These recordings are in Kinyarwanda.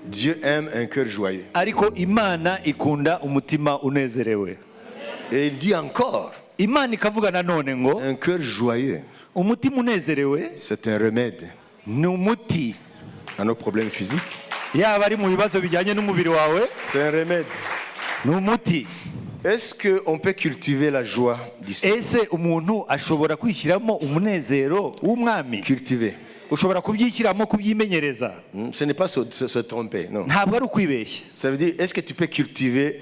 Dieu aime un cœur joyeux. ariko Imana ikunda umutima unezerewe. Et il dit encore, Imana ikavuga nanone ngo un cœur joyeux, umutima unezerewe c'est un remède ni umuti, à nos problèmes physiques. yaba ari mu bibazo bijyanye n'umubiri wawe, C'est un remède. ni umuti. Est-ce qu'on peut cultiver la joie du Seigneur? Ese umuntu ashobora kwishyiramo umunezero w'umwami? Cultiver. Ushobora kubyishyiramo, kubyimenyereza. Ce n'est pas se tromper, non. Ntabwo ari ukwibeshya. Ça veut dire, est-ce que tu peux cultiver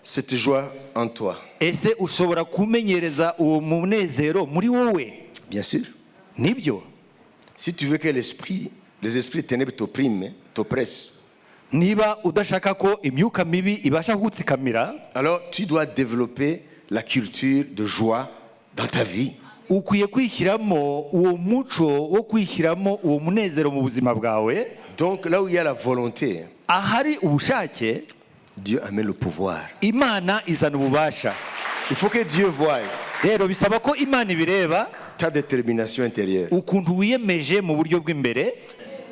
cette joie en toi? Ese ushobora kumenyereza uwo munezero muri wowe? Bien sûr. Nibyo. Si tu veux que les esprits ténèbres t'oppressent, Niba udashaka ko imyuka mibi ibasha kugutsikamira, alors tu dois développer la culture de joie dans ta vie. ukwiye kwishyiramo uwo muco wo kwishyiramo uwo munezero mu buzima bwawe. Donc là où il y a la volonté, Ahari ubushake, Dieu amène le pouvoir. Imana izana ububasha. Il faut que Dieu voie Rero bisaba ko Imana ibireba ta détermination intérieure. ukuntu wiyemeje mu buryo bw'imbere.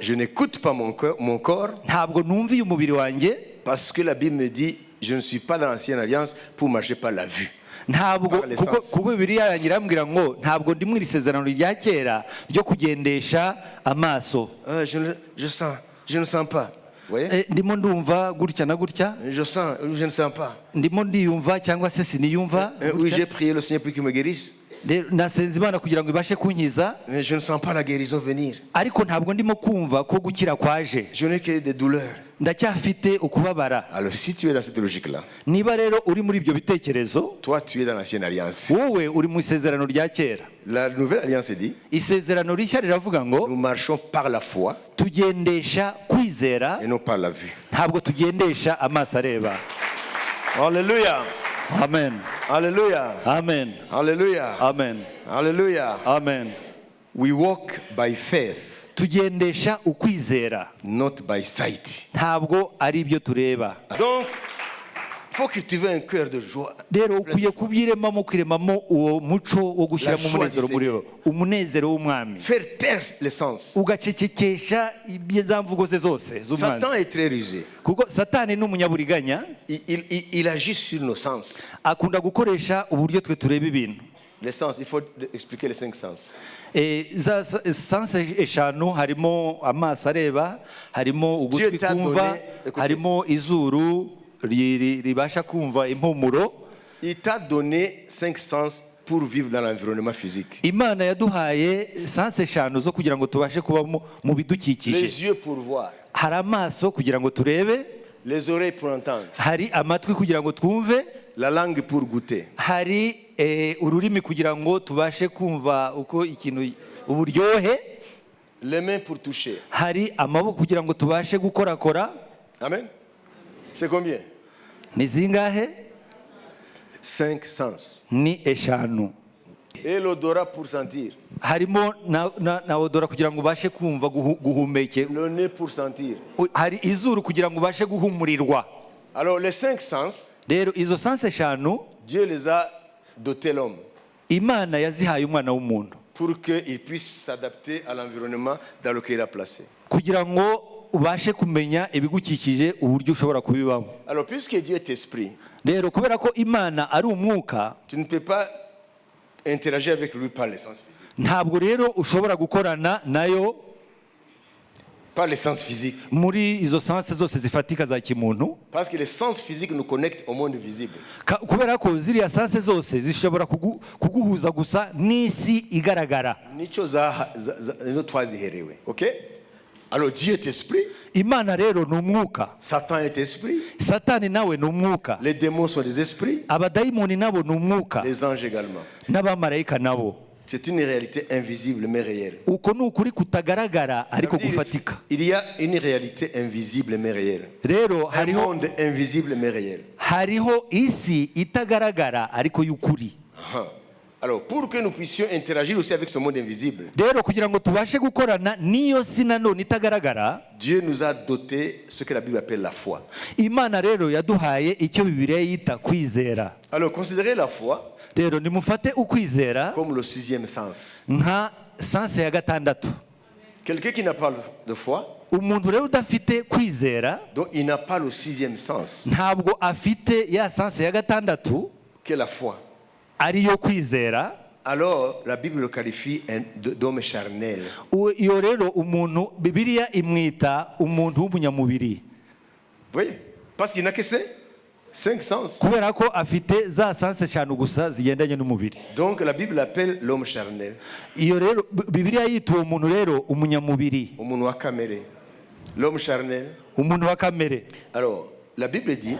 Je n'écoute pas mon corps Ntabwo numviye umubiri wanjye, parce que la Bible me dit je ne suis pas dans l'ancienne alliance pour marcher par la vue. ntabwo Par l'essence. kuko Bibiliya yanjye irambwira ngo ntabwo ndi mu isezerano rya kera ryo kugendesha amaso. Je ne sens pas. Vous voyez? Ndimo ndumva gutya na gutya, Je ne sens pas. ndimo ndiyumva cyangwa se siniyumva. Oui, j'ai prié le Seigneur pour qu'il me guérisse. Nasenze Imana kugira ngo ibashe kunkiza, Mais je ne sens pas la guérison venir. ariko ntabwo ndimo kumva ko gukira kwaje. Je n'ai que des douleurs. Ndacyafite ukubabara. Alors si tu es dans cette logique-là, Niba rero uri muri ibyo bitekerezo, toi tu es dans l'ancienne alliance. wowe uri mu isezerano rya kera. La nouvelle alliance dit, Isezerano rishya riravuga ngo nous marchons par la foi tugendesha kwizera, et non par la vue. ntabwo tugendesha amaso areba. Alléluia. Amen. Alléluia. Amen. Alléluia. Amen. Alléluia. Amen. We walk by faith, Tugendesha ukwizera, not by sight. ntabwo ari ibyo tureba. Donc, il faut cultiver un cœur de joie. Rero ukwiye kubyiremamo, kwiremamo uwo muco wo gushyiramo La joie umunezero du muri wo, umunezero w'umwami, Faire taire les sens. ugacecekesha za mvugo ze zose z'umwanzi. Satan est très rusé. Kuko Satani ni umunyaburiganya, Il agit sur nos sens. akunda gukoresha uburyo twe tureba ibintu. Les sens, il faut expliquer les 5 sens. Za sanse eshanu harimo amaso areba, harimo ugutwi Dieu t'a kumva, donné, écoutez. harimo izuru ribasha kumva impumuro. Il t'a donné 5 sens pour vivre dans l'environnement physique. Imana yaduhaye sanse eshanu zo kugira ngo tubashe kuba mu bidukikije. Les yeux pour voir, Hari amaso kugira ngo turebe, les oreilles pour entendre, hari amatwi kugira ngo twumve, la langue pour goûter, hari ururimi kugira ngo tubashe kumva uko ikintu uburyohe, les mains pour toucher. hari amaboko kugira ngo tubashe gukorakora. Amen. C'est combien? Ni zingahe? 5 sens. Ni eshanu. Et l'odorat pour sentir, Harimo na odora kugira ngo ubashe kumva guhumeke, le nez pour sentir. hari izuru kugira ngo ubashe guhumurirwa. Alors les 5 sens, Rero izo sanse eshanu Dieu les a dotés l'homme Imana yazihaye umwana w'umuntu pour qu'il puisse s'adapter à l'environnement dans lequel il a placé. kugira ngo ubashe kumenya ibigukikije uburyo ushobora kubibamo. Alors puisque Dieu est esprit, Rero kubera ko Imana ari umwuka, tu ne peux pas interagir avec lui par les sens physiques. ntabwo rero ushobora gukorana nayo Par les sens physiques. muri izo sanse zose zifatika za kimuntu, Parce que les sens physiques nous connectent au monde visible. kubera ko ziriya sanse zose zishobora kuguhuza gusa n'isi igaragara. Nicho twaziherewe. OK? Alors Dieu est esprit, Imana rero ni umwuka, Satan est esprit, Satani nawe ni umwuka, les démons sont des esprits, abadayimoni nabo ni umwuka, les anges également. n'abamarayika nabo. C'est une réalité invisible mais réelle. Uko ni ukuri kutagaragara ariko Ça veut dire, gufatika. il y a une réalité invisible mais réelle. Rero Un monde invisible mais réel. hariho isi itagaragara ariko y'ukuri. Alors, pour que nous puissions interagir aussi avec ce monde invisible, Rero kugira ngo tubashe gukorana n'iyo si nanone itagaragara, Dieu nous a doté ce que la Bible appelle la foi. Imana rero yaduhaye icyo Bibiliya yita kwizera. Alors, considérez la foi Rero nimufate ukwizera comme le 6e sens. nka sanse ya gatandatu. Quelqu'un qui n'a pas de foi, umuntu rero udafite kwizera donc il n'a pas le sixième sens, ntabwo afite ya sanse ya gatandatu qui est la foi. ariyo kwizera. Alors, la Bible le qualifie d'homme charnel. Iyo rero umuntu Bibiliya imwita umuntu w'umunyamubiri. Vous voyez? Parce qu'il n'a que cinq sens. Kubera ko afite za sanse eshanu gusa zigendanye n'umubiri. Donc la Bible l'appelle l'homme charnel. Iyo rero Bibiliya yita uwo muntu rero umunyamubiri. Umuntu wa kamere. L'homme charnel. Umuntu wa kamere. Alors, la Bible dit,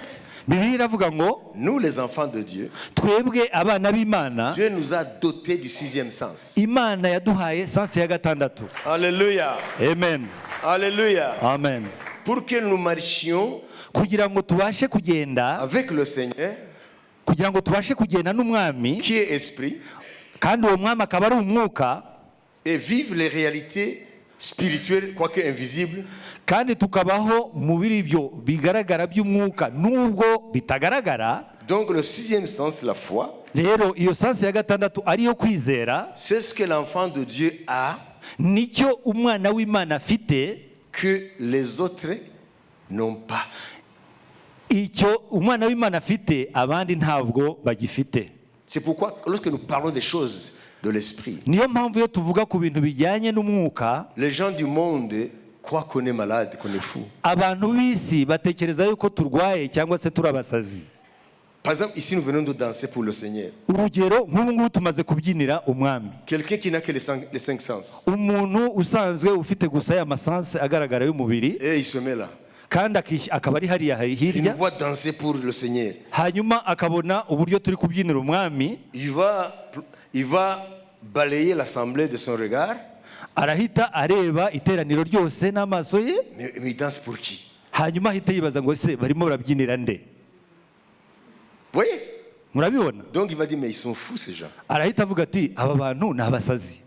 Bibiliya iravuga ngo nous les enfants de Dieu, twebwe abana b'Imana, Dieu nous a dotés du sixième sens. Imana yaduhaye sanse ya gatandatu. Alléluia. Amen. Alléluia. Amen. Pour que nous marchions Kugira ngo tubashe kugenda, avec le Seigneur, kugira ngo tubashe kugenda n'umwami, qui est esprit, kandi uwo mwami akaba ari umwuka, et vivre les réalités spirituelles, quoique invisibles, kandi tukabaho mu biribyo bigaragara by'umwuka nubwo bitagaragara. donc le sixième sens, la foi, Rero iyo sanse ya gatandatu ariyo kwizera, c'est ce que l'enfant de Dieu a nicyo umwana w'Imana afite, que les autres n'ont pas. icyo umwana w'Imana afite abandi ntabwo bagifite. C'est pourquoi lorsque nous parlons des choses de l'esprit, Niyo mpamvu iyo tuvuga ku bintu bijyanye n'umwuka, les gens du monde croient qu'on est malade, qu'on est fou. abantu b'isi batekereza yuko turwaye cyangwa se turi abasazi. Par exemple, ici nous venons de danser pour le Seigneur. Urugero nk'ubu ngubu tumaze kubyinira umwami. Quelqu'un qui n'a que les cinq sens, Umuntu usanzwe ufite gusa ya masanse agaragara y'umubiri, et il se met là. kandi akaba ari hariya Il nous hirya, voit danser pour le Seigneur. hanyuma akabona uburyo turi kubyinira umwami, Il va balayer l'assemblée de son regard, arahita areba iteraniro ryose n'amaso ye, mais il danse pour qui? hanyuma ahita yibaza ngo ese barimo barabyinira nde? Vous voyez? Murabibona? Donc il va dire, mais ils sont fous ces gens. Arahita avuga ati aba bantu ni abasazi.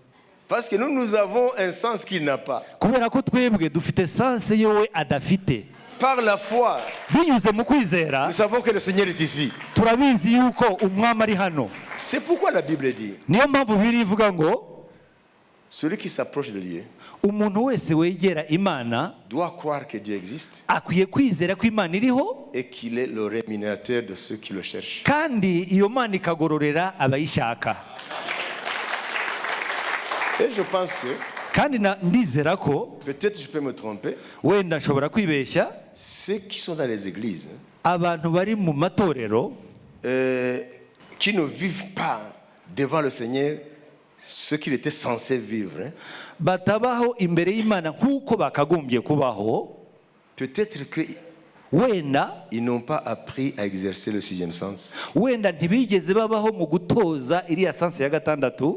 Parce que nous avons un sens qu'il n'a pas. Kubera ko twebwe dufite sanse yowe adafite. Par la foi, Binyuze mu kwizera nous savons que le Seigneur est ici. turabizi yuko umwami ari hano. C'est pourquoi la Bible dit, Niyo mpamvu Bibiliya ivuga ngo celui qui s'approche de Dieu umuntu wese wegera Imana doit croire que Dieu existe akwiye kwizera ko Imana iriho, et qu'il est le rémunérateur de ceux qui le cherchent. kandi iyo Mana ikagororera abayishaka. Et je pense que, Kandi ndizera ko, peut-être je peux me tromper, wenda nshobora kwibeshya, ceux qui sont dans les églises, abantu bari mu matorero qui ne vivent pas devant le Seigneur ce qu'il était censé vivre, batabaho imbere y'Imana nk'uko bakagombye kubaho, peut-être qu'ils wenda n'ont pas appris à exercer le sixième sens. wenda ntibigeze babaho mu gutoza iriya sanse ya gatandatu.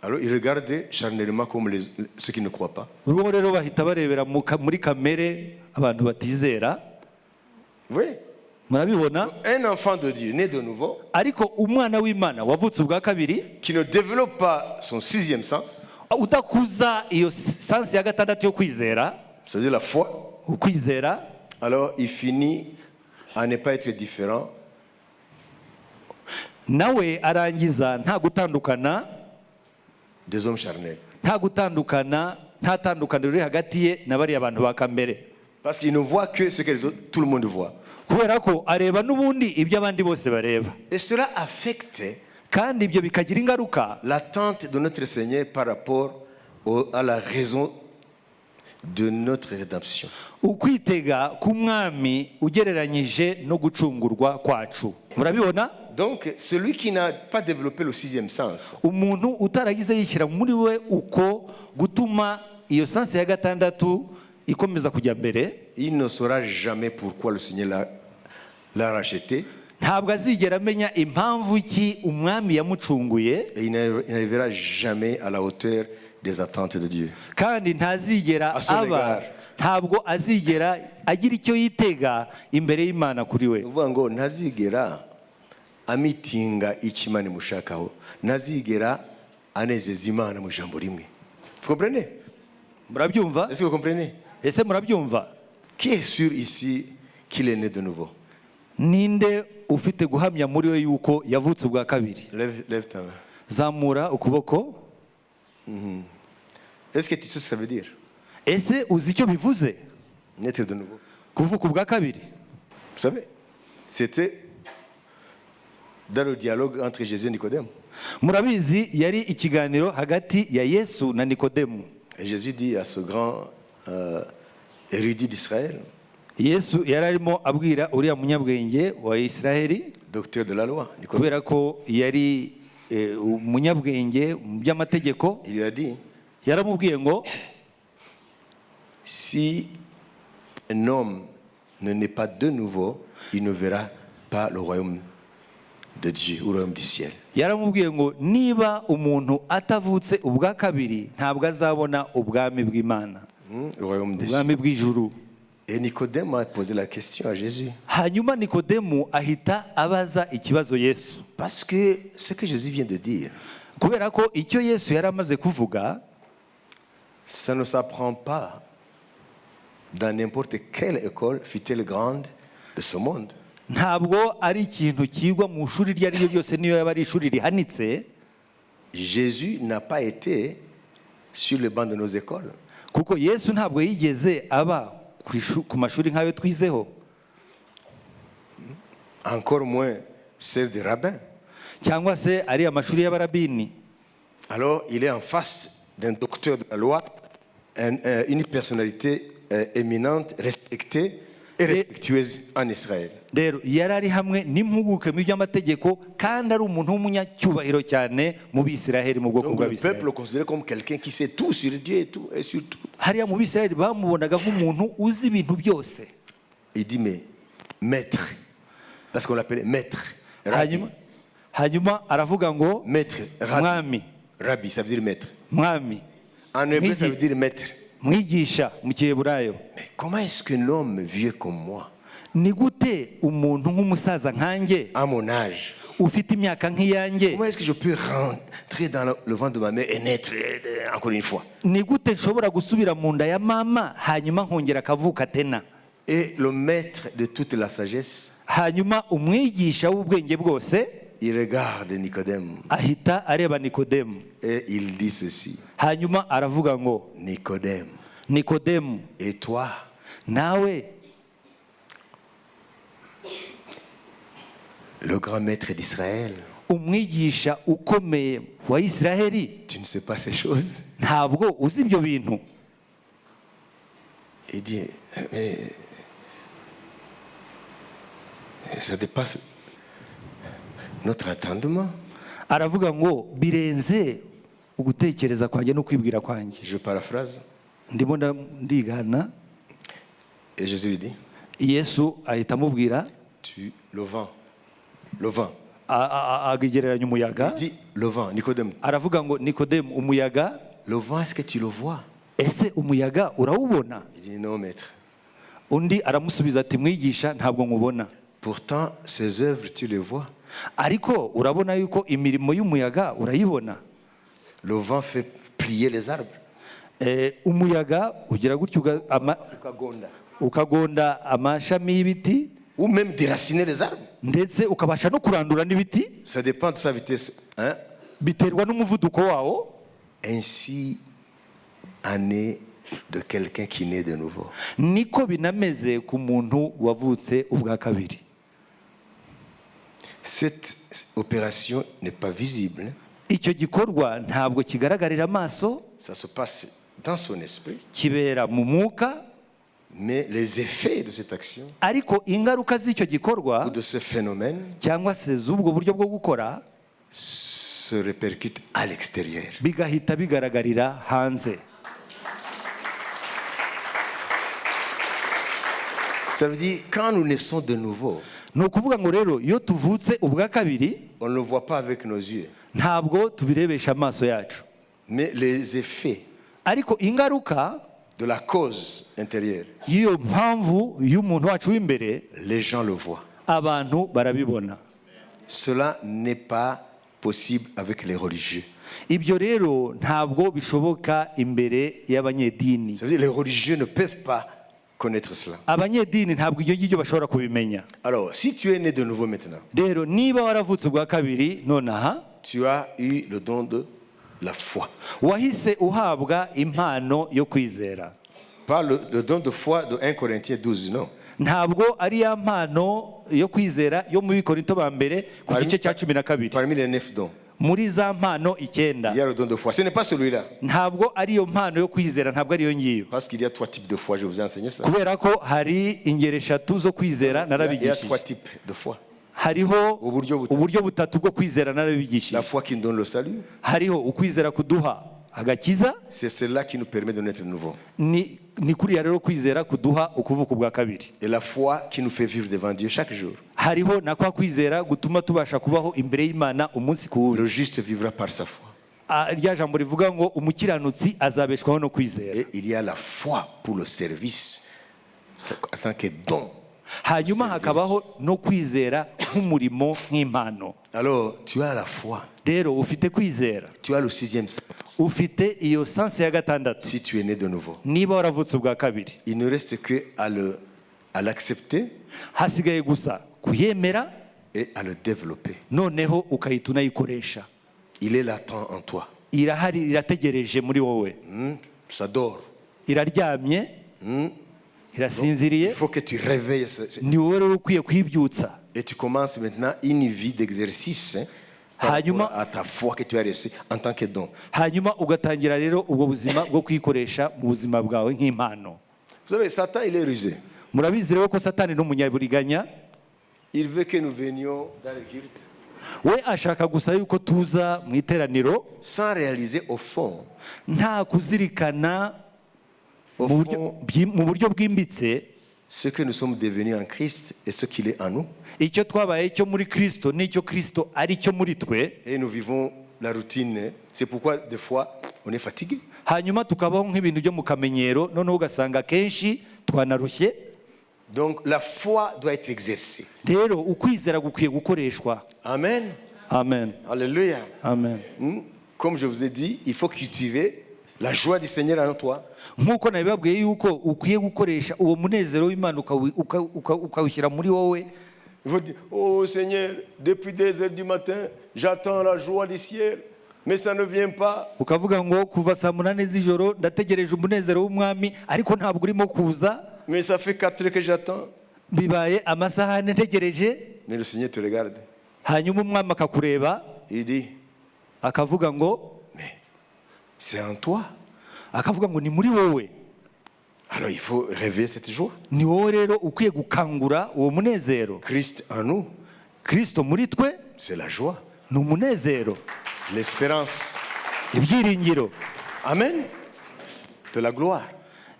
Alors ils regardent charnellement comme ceux qui ne croient pas. Ubu rero bahita barebera muri kamere abantu batizera. Oui. Murabibona? Un enfant de Dieu né de nouveau, Ariko umwana w'Imana wavutse ubwa kabiri, qui ne développe pas son sixième sens, udakuza iyo sanse ya gatandatu yo kwizera, c'est-à-dire la foi, ukwizera, alors il finit à ne pas être différent nawe arangiza nta gutandukana, des hommes charnels. nta tandukaniro riri hagati ye na bariya abantu ba kamere. Parce qu'il ne voit que ce que tout le monde voit. Kubera ko areba n'ubundi ibyo abandi bose bareba, Et cela affecte kandi ibyo bikagira ingaruka l'attente de notre Seigneur par rapport à la raison de notre rédemption. ukwitega k'umwami ugereranyije no gucungurwa kwacu. Murabibona? Donc, celui qui n'a pas développé le sixième sens, Umuntu utaragize yishyira muri we uko gutuma iyo sanse ya gatandatu ikomeza kujya mbere, il ne saura jamais pourquoi le Seigneur l'a racheté. ntabwo azigera amenya impamvu ki umwami yamucunguye, Et il n'arrivera jamais à la hauteur des attentes de Dieu. kandi ntazigera À son aba égard. ntabwo azigera agira icyo yitega imbere y'Imana kuri we. uvuga ngo ntazigera amitinga icyo Imana imushakaho, ntazigera anezeza Imana mu ijambo rimwe. Vous comprenez? Murabyumva? Est-ce que vous comprenez? Ese murabyumva? Qui est sûr ici qu'il est né de nouveau? Ninde ufite guhamya muri we yuko yavutse ubwa kabiri? Lève ta main. Zamura ukuboko. Est-ce que tu sais ce que ça veut dire? ese uzi icyo bivuze Naître de nouveau. kuvuka ubwa kabiri? Vous savez, c'était dans le dialogue entre Jésus et Nicodème. Murabizi yari ikiganiro hagati ya Yesu na Nikodemu. Et Jésus dit à ce grand érudit d'Israël, Yesu yari arimo abwira uriya munyabwenge wa Isiraheli, docteur de la loi, Nicodème. kubera ko yari umunyabwenge mu by'amategeko. Il lui a dit, Yaramubwiye ngo si un homme ne naît pas de nouveau, il ne verra pas le royaume de Dieu ou le royaume du ciel. yaramubwiye ngo niba umuntu atavutse ubwa kabiri ntabwo azabona ubwami bw'Imana, Le royaume des cieux. ubwami bw'ijuru. Et Nicodème a posé la question à Jésus. Hanyuma Nikodemu ahita abaza ikibazo Yesu, Parce que ce que Jésus vient de dire, kubera ko icyo Yesu yari amaze kuvuga ça ne s'apprend pas dans n'importe quelle école, fût-elle grande, de ce monde. ntabwo ari ikintu kigwa mu ishuri iryo ari ryo ryose, niyo yaba ari ishuri rihanitse. Jésus n'a pas été sur le banc de nos écoles. Kuko Yesu ntabwo yigeze aba ku mashuri nk'ayo twizeho, Encore moins celle des rabbins. cyangwa se ari amashuri y'abarabini. Alors, il est en face d'un docteur de la loi, une personnalité éminente, respectée et respectueuse en Israël. Rero yari ari hamwe n'impuguke mu by'amategeko kandi ari umuntu w'umunyacyubahiro cyane mu Bisiraheli, mu bwoko Donc le peuple bw'Abisiraheli. le considérait comme quelqu'un qui sait tout sur Dieu et tout, et sur tout. Hariya mu Bisiraheli bamubonaga nk'umuntu uzi ibintu byose. Il dit, mais maître, parce qu'on l'appelait maître, rabbi. hanyuma aravuga ngo Maître, rabbi. mwami, Rabbi, ça veut dire maître. mwami, En hébreu, ça veut dire maître. mwigisha mu Giheburayo. Mais comment est-ce qu'un homme vieux comme moi, Ni gute umuntu nk'umusaza nkanjye à mon âge, ufite imyaka nk'iyanjye, comment est-ce que je peux rentrer dans le ventre de ma mère et naître encore une fois? ni gute nshobora gusubira mu nda ya mama hanyuma nkongera akavuka tena? Et le maître de toute la sagesse, Hanyuma umwigisha w'ubwenge bwose il regarde Nicodème ahita areba Nikodemu, et il dit ceci, hanyuma aravuga ngo Nicodème, Nikodemu, et toi, nawe le grand maître d'Israël, umwigisha ukomeye wa Isiraheli, tu ne sais pas ces choses? ntabwo uzi ibyo bintu? Il dit, mais ça dépasse notre entendement. Aravuga ngo birenze ugutekereza kwanjye no kwibwira kwanjye. Je paraphrase. Ndimo ndigana. Et Jésus lui dit, Yesu ahita amubwira, le vent, agereranya umuyaga. il dit le vent, Nicodème, Aravuga ngo Nikodemu, umuyaga, le vent, est-ce que tu le vois? ese umuyaga urawubona? Il dit non, maître. Undi aramusubiza ati mwigisha, ntabwo nkubona. Pourtant ses œuvres tu les vois. Ariko urabona yuko imirimo y'umuyaga urayibona. Le vent fait plier les arbres. Umuyaga ugira gutyo ukagonda amashami y'ibiti, ou même déraciner les arbres. ndetse ukabasha no kurandura n'ibiti. Ça dépend de sa vitesse, hein? Biterwa n'umuvuduko wawo. Ainsi en est de quelqu'un qui naît de nouveau. Niko binameze ku muntu wavutse ubwa kabiri. Cette opération n'est pas visible. Icyo gikorwa ntabwo kigaragarira amaso, Ça se passe dans son esprit. kibera mu mwuka, Mais les effets de cette action ariko ingaruka z'icyo gikorwa ou de ce phénomène cyangwa se z'ubwo buryo bwo gukora se répercutent à l'extérieur. bigahita bigaragarira hanze. Ça veut dire quand nous naissons de nouveau, Ni ukuvuga ngo rero iyo tuvutse ubwa kabiri on ne le voit pas avec nos yeux. ntabwo tubirebesha amaso yacu, Mais les effets ariko ingaruka de la cause intérieure, y'iyo mpamvu y'umuntu wacu w'imbere les gens le voient. abantu barabibona. Cela n'est pas possible avec les religieux. Ibyo rero ntabwo bishoboka imbere y'abanyedini. Ça veut dire les religieux ne peuvent pas connaître cela. Abanyedini ntabwo ibyo ngibyo bashobora kubimenya. Alors, si tu es né de nouveau maintenant, Rero niba waravutse ubwa kabiri nonaha, tu as eu le don de la foi. wahise uhabwa impano yo kwizera. pas le don de foi de 1 Corinthiens 12, non. ntabwo ari ya mpano yo kwizera yo mu Bikorinto ba mbere ku gice cya 12. Parmi les 9 dons, muri za mpano icyenda il y a le don de foi. Ce n'est pas celui-là. ntabwo ari iyo mpano yo kwizera, ntabwo ari iyo ngiyo, Parce qu'il y a 3 types de foi, je vous ai enseigné ça. kubera ko hari ingero eshatu zo kwizera Il y a 3 narabigishije. types de foi. hariho Uburyo butatu. uburyo butatu bwo kwizera narabigishije. La foi qui nous donne le salut, hariho ukwizera kuduha agakiza, c'est cela qui nous permet de naître de nouveau. ni kuriya rero kwizera kuduha ukuvuka ubwa kabiri. Et la foi qui nous fait vivre devant Dieu chaque jour. hariho na kwa kwizera gutuma tubasha kubaho imbere y'Imana umunsi ku wundi. Le juste vivra par sa foi. rya jambo rivuga ngo umukiranutsi azabeshwaho no kwizera. Et il y a la foi pour le service, en tant que don. hanyuma hakabaho no kwizera nk'umurimo nk'impano. Alors, tu as la foi. rero ufite kwizera, Tu as le 6e sens. ufite iyo sanse ya gatandatu. Si tu es né de nouveau, niba waravutse ubwa kabiri, il ne reste que à l'accepter hasigaye gusa kuyemera et à le développer. noneho ukahita unayikoresha. Il est latent en toi. irahari, irategereje muri wowe, Ça dort. iraryamye, Il irasinziriye. faut que tu réveilles ni wowe rero ukwiye kuyibyutsa. et tu commences maintenant une vie d'exercice par rapport à ta foi que tu as reçue en tant que don. hanyuma ugatangira rero ubwo buzima bwo kuyikoresha mu buzima bwawe nk'impano. Vous savez, Satan, il est rusé. murabizi rero ko satani ni umunyaburiganya. Il veut que nous venions dans le culte we ashaka gusa yuko tuza mu iteraniro sans réaliser au fond, nta kuzirikana au fond, mu buryo bwimbitse ce que nous sommes devenus en Christ et ce qu'il est en nous. icyo twabaye cyo muri Kristo n'icyo Kristo ari cyo muri twe. Et nous vivons la routine. C'est pourquoi des fois on est fatigué. hanyuma tukabaho nk'ibintu byo mu kamenyero, noneho ugasanga kenshi twanarushye. Donc la foi doit être exercée. rero ukwizera gukwiye gukoreshwa. Amen. Amen. Alléluia. Amen. Comme je vous ai dit, il faut cultiver la joie du Seigneur en toi. nk'uko nabibabwiye yuko ukwiye gukoresha uwo munezero w'Imana ukawushyira muri wowe. Il faut dire, oh Seigneur, depuis 2 heures du matin, j'attends la joie du ciel, mais ça ne vient pas. ukavuga ngo kuva saa 8 z'ijoro ndategereje umunezero w'umwami ariko ntabwo urimo kuza. Mais ça fait 4 heures que j'attends. bibaye amasaha ane ntegereje. Mais le Seigneur te regarde. hanyuma umwami akakureba Il dit, akavuga ngo mais c'est en toi. akavuga ngo ni muri wowe. Alors il faut réveiller cette joie. ni wowe rero ukwiye gukangura uwo munezero. Christ en nous, Kristo muri twe c'est la joie, ni umunezero, l'espérance. ibyiringiro, Amen. De la gloire.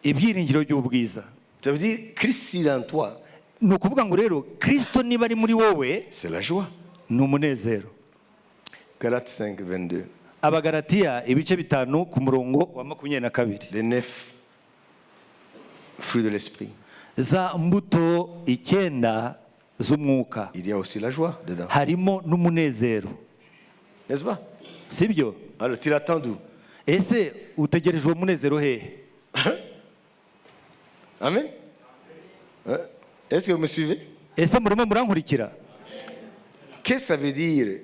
ibyiringiro by'ubwiza. Ça veut dire, Christ s'il est en toi, ni ukuvuga ngo rero Kristo niba ari muri wowe c'est la joie. ni umunezero. Galates 5, 22. Abagalatiya ibice 5 ku murongo wa 22. Les 9 fruits de l'esprit. za mbuto 9 z'umwuka Il y a aussi la joie dedans. harimo n'umunezero, N'est-ce pas? sibyo? Alors tu l'attends d'où? ese utegereje uwo munezero hehe? Amen. Hein? Est-ce que vous me suivez? ese murimo murankurikira? Qu'est-ce que ça veut dire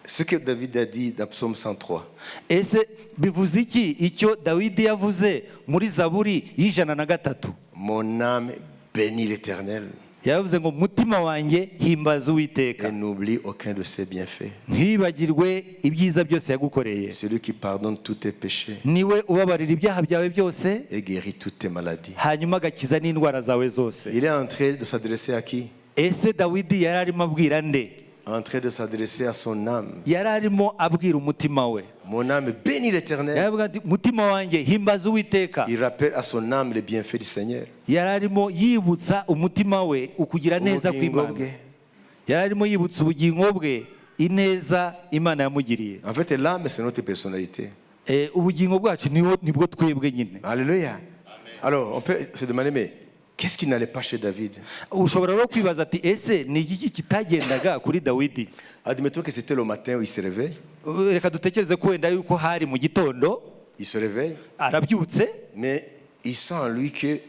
ce que David a dit dans Psaume 103? ese bivuze iki icyo Dawidi yavuze muri Zaburi y'103? Mon âme bénit l'Éternel yavuze ngo mutima wanjye himbaza et Uwiteka, n'oublie aucun de ses bienfaits. ntibagirwe ibyiza byose yagukoreye. Celui qui pardonne tous tes péchés niwe ubabarira ibyaha byawe byose et guérit toutes tes maladies. hanyuma agakiza n'indwara zawe zose. Il est en train de s'adresser à qui? ese Dawidi yari arimo abwira nde? En train de s'adresser à son âme. yari arimo abwira umutima we. Mon âme bénit l'Éternel. yaravuga ati mutima wanjye himbaza Uwiteka. Il rappelle à son âme les bienfaits du Seigneur. yari arimo yibutsa umutima we ukugira neza Ubugingo kw'Imana. bwe. yari arimo yibutsa ubugingo bwe ineza Imana yamugiriye. En fait, l'âme, c'est notre personnalité. ubugingo bwacu nibwo twebwe nyine. Alléluia. Alors, on peut se demander, mais qu'est-ce qui n'allait pas chez David? ushobora rero kwibaza ati ese ni iki kitagendaga kuri Dawidi? Admettons que c'était le matin où il se réveille. reka dutekereze ko wenda yuko hari mu gitondo Il se réveille, arabyutse, mais il sent en lui que,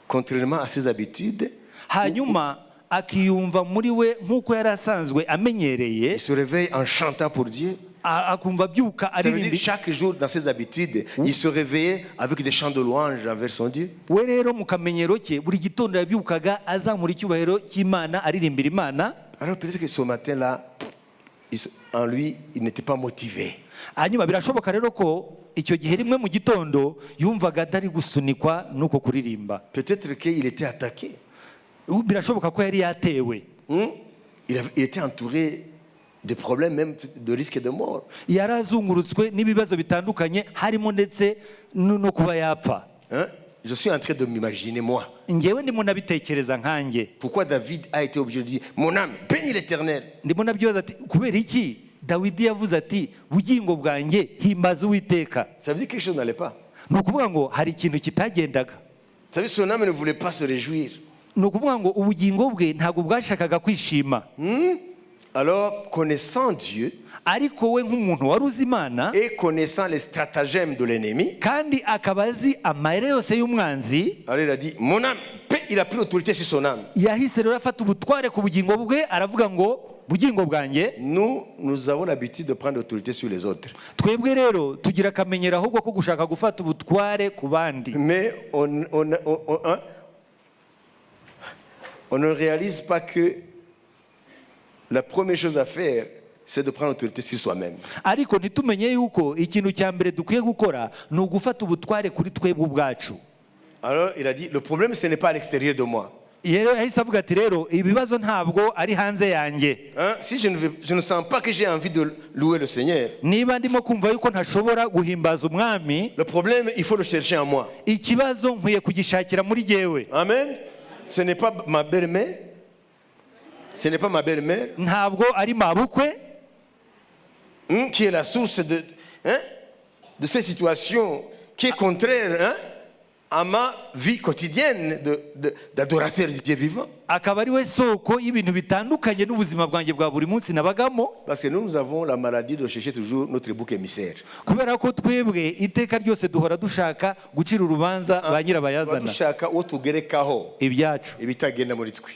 contrairement à ses habitudes, hanyuma akiyumva muri we nk'uko yari asanzwe amenyereye. il se réveille en chantant pour Dieu. akumva abyuka Ça veut dire aririmba. chaque jour dans ses habitudes, il se réveillait avec des chants de louange envers son Dieu. We rero mu kamenyero ke buri gitondo yabyukaga azamura icyubahiro cy'Imana aririmbira Imana. Alors peut-être que ce matin-là, en lui, il n'était pas motivé. Hanyuma birashoboka rero ko icyo gihe rimwe mu gitondo yumvaga atari gusunikwa nuko kuririmba. Peut-être qu'il était attaqué. Birashoboka ko yari yatewe. Il était entouré de problèmes, même de risques de mort. Yarazungurutswe n'ibibazo bitandukanye harimo ndetse no kuba yapfa. Je suis en train de m'imaginer moi. Ngewe ndimo nabitekereza nkanjye. Pourquoi David a été obligé de dire mon âme bénis l'Éternel? Ndimo nabyibaza ati kubera iki Dawidi yavuze ati bugingo bwanjye himbaza Uwiteka. Ça veut dire que quelque chose n'allait pas. Ni ukuvuga ngo hari ikintu kitagendaga. Ça veut dire que son âme ne voulait pas se réjouir. Ni ukuvuga ngo ubugingo bwe ntabwo bwashakaga kwishima. Alors, connaissant Dieu ariko we nk'umuntu wari uzi Imana et connaissant les stratagèmes de l'ennemi, kandi akaba azi amayeri yose y'umwanzi, alors il a dit mon âme, il a pris l'autorité sur son âme. yahise rero afata ubutware ku bugingo bwe aravuga ngo bugingo bwanjye. Nous avons l'habitude de prendre l'autorité sur les autres. Twebwe rero tugira akamenyero ahubwo ko gushaka gufata ubutware ku bandi. Mais on ne réalise pas que la première chose à faire, c'est de prendre l'autorité sur soi-même. Ariko ntitumenye yuko ikintu cya mbere dukwiye gukora ni ugufata ubutware kuri twebwe ubwacu. Alors il a dit le problème ce n'est pas à l'extérieur de moi. Rero yahise avuga ati rero ibibazo ntabwo ari hanze yanjye. Si je ne sens pas que j'ai envie de louer le Seigneur, niba ndimo kumva yuko ntashobora guhimbaza umwami, le problème il faut le chercher en moi. Ikibazo nkwiye kugishakira muri jyewe. Amen. Ce n'est pas ma belle-mère. Ce n'est pas ma belle-mère. Ntabwo ari mabukwe qui est la source de ces situations qui est contraire à ma vie quotidienne d'adorateur du Dieu vivant. akaba ari we soko y'ibintu bitandukanye n'ubuzima bwanjye bwa buri munsi nabagamo. Parce que nous avons la maladie de chercher toujours notre bouc émissaire. Kubera ko twebwe iteka ryose duhora dushaka gucira urubanza ba nyirabayazana. Dushaka uwo tugerekaho ibyacu ibitagenda muri twe.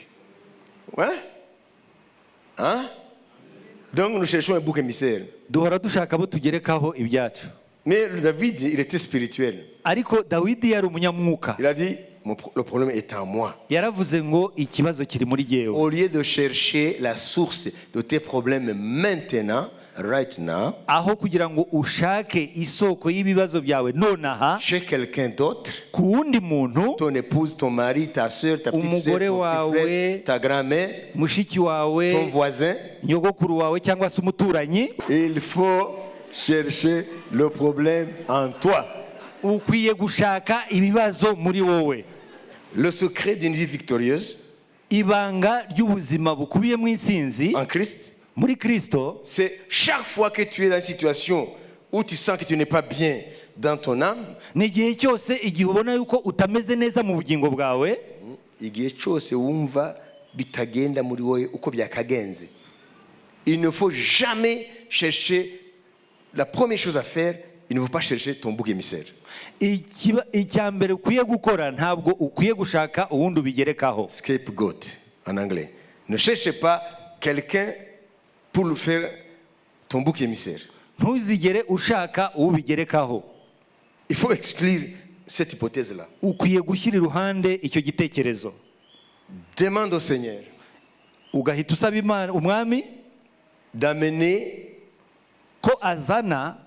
Donc nous cherchons un bouc émissaire. duhora dushaka abo tugerekaho ibyacu. Mais David, il était spirituel. Ariko Dawidi yari umunyamwuka. Il a dit le problème est en moi. Yaravuze ngo ikibazo kiri muri jyewe. Au lieu de chercher la source de tes problèmes maintenant, right now, aho kugira ngo ushake isoko y'ibibazo byawe nonaha chez quelqu'un d'autre, ku wundi muntu, ton épouse, ton mari, ta soeur, ta petite soeur, ton petit frère, ta grand-mère, mushiki wawe, ton voisin, nyogokuru wawe cyangwa se umuturanyi, il faut chercher le problème en toi. ukwiye gushaka ibibazo muri wowe. Le secret d'une vie victorieuse ibanga ry'ubuzima bukubiye mu intsinzi en Christ, muri Kristo, c'est chaque fois que tu es dans une situation où tu sens que tu n'es pas bien dans ton âme, ni igihe cyose igihe ubona yuko utameze neza mu bugingo bwawe, igihe cyose wumva bitagenda muri wowe uko byakagenze. Il ne faut jamais chercher, la première chose à faire, il ne faut pas chercher ton bouc émissaire. icya mbere ukwiye gukora ntabwo ukwiye gushaka uwundi ubigerekaho. Scapegoat en anglais. Ne cherchez pas quelqu'un pour le faire ton bouc émissaire. Ntuzigere ushaka ubigerekaho. Il faut exclure cette hypothèse-là. Ukwiye gushyira iruhande icyo gitekerezo. Demande au Seigneur ugahita usaba Imana umwami d'amener ko azana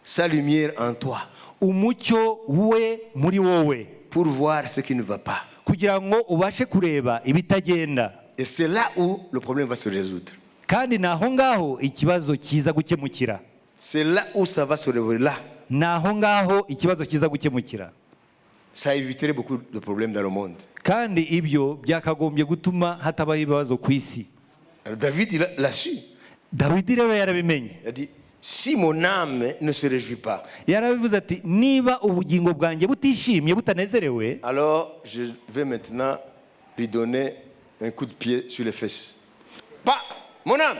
sa lumière en toi umucyo we muri wowe pour voir ce qui ne va pas. kugira ngo ubashe kureba ibitagenda. Et c'est là où le problème va se résoudre. Kandi naho ngaho ikibazo kiza gukemukira. C'est là où ça va se révéler. Là. Naho ngaho ikibazo kiza gukemukira. Ça éviterait beaucoup de problèmes dans le monde. Kandi ibyo byakagombye gutuma hatabaho ibibazo ku isi. Alors David il l'a su. Dawidi rero yarabimenye. Il a dit si mon âme ne se réjouit pas, yarabivuze ati niba ubugingo bwanjye butishimye butanezerewe, alors je vais maintenant lui donner un coup de pied sur les fesses. Pas mon âme,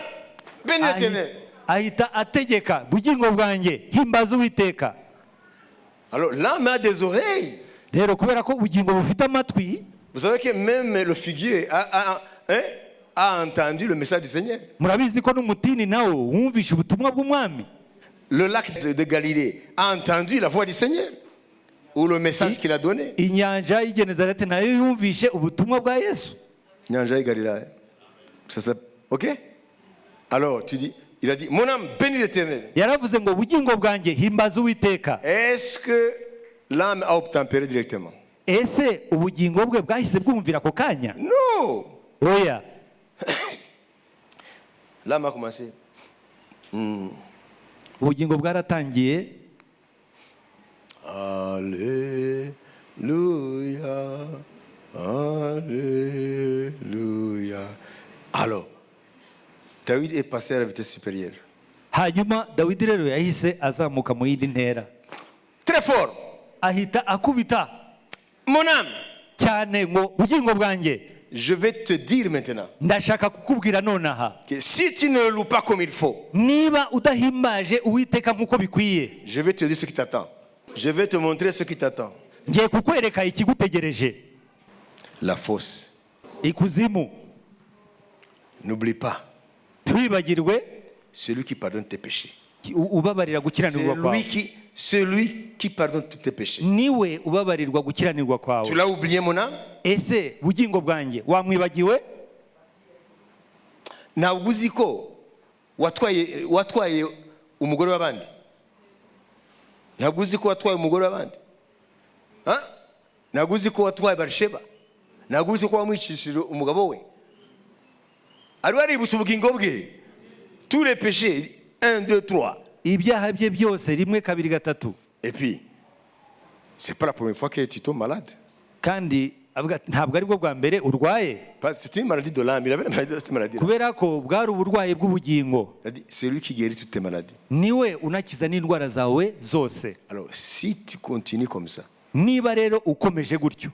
bénis l'Éternel. Ahita ategeka bugingo bwanjye himbaza Uwiteka. Alors l'âme a des oreilles. Rero kubera ko ubugingo bufite amatwi, vous savez que même le figuier a entendu le message du Seigneur. murabizi ko n'umutini nawo wumvishe ubutumwa bw'umwami. Le lac de Galilée a entendu la voix du Seigneur ou le message qu'il a donné. Inyanja y'Igenezareti nayo yumvishe ubutumwa bwa Yesu. Nyanja Galilée. Ok? Alors tu dis, il a dit, mon âme bénit l'Éternel. Yaravuze ngo ubugingo bwanjye himbaza Uwiteka. Est-ce que l'âme a obtempéré directement? Ese ubugingo bwe bwahise bwumvira ako kanya? Non. Oya. L'âme a commencé. Ubugingo bwaratangiye. Alléluia. Alléluia. Alors, David est passé à la vitesse supérieure. Hanyuma Dawidi rero yahise azamuka mu yindi ntera. Très fort. Ahita akubita Mon âme, cyane ngo ubugingo bwanjye. je vais te dire maintenant Ndashaka kukubwira nonaha, que si tu ne le loues pas comme il faut, niba udahimbaje Uwiteka nk'uko bikwiye, je vais te dire ce qui t'attend. Je vais te montrer ce qui t'attend. ngiye kukwereka ikigutegereje. La fosse. Ikuzimu. N'oublie pas, Ntiwibagirwe celui qui pardonne tes péchés. ubabarira gukiranirwa kwawe. Celui qui pardonne tous tes péchés. Niwe ubabarirwa gukiranirwa Tu kwawe. l'as oublié, mon âme? Ese bugingo bwanjye wamwibagiwe? Ntabwo uzi ko watwaye umugore w'abandi? Ntabwo uzi ko watwaye umugore w'abandi? Ntabwo uzi ko watwaye Barisheba? Ntabwo uzi ko wamwicishije umugabo we? Ari waributse ubugingo bwe? Tous les péchés, 1, 2, 3. Ibyaha bye byose rimwe kabiri gatatu. Et puis, c'est pas la première fois que tu tombes malade. Kandi ntabwo aribwo bwa mbere urwaye. C'est une maladie de l'âme. Il avait la maladie de cette maladie. Kubera ko bwari uburwayi bw'ubugingo. C'est lui qui guérit toutes tes maladies. Niwe unakiza n'indwara zawe zose. Alors, si tu continues comme ça, Niba rero ukomeje gutyo,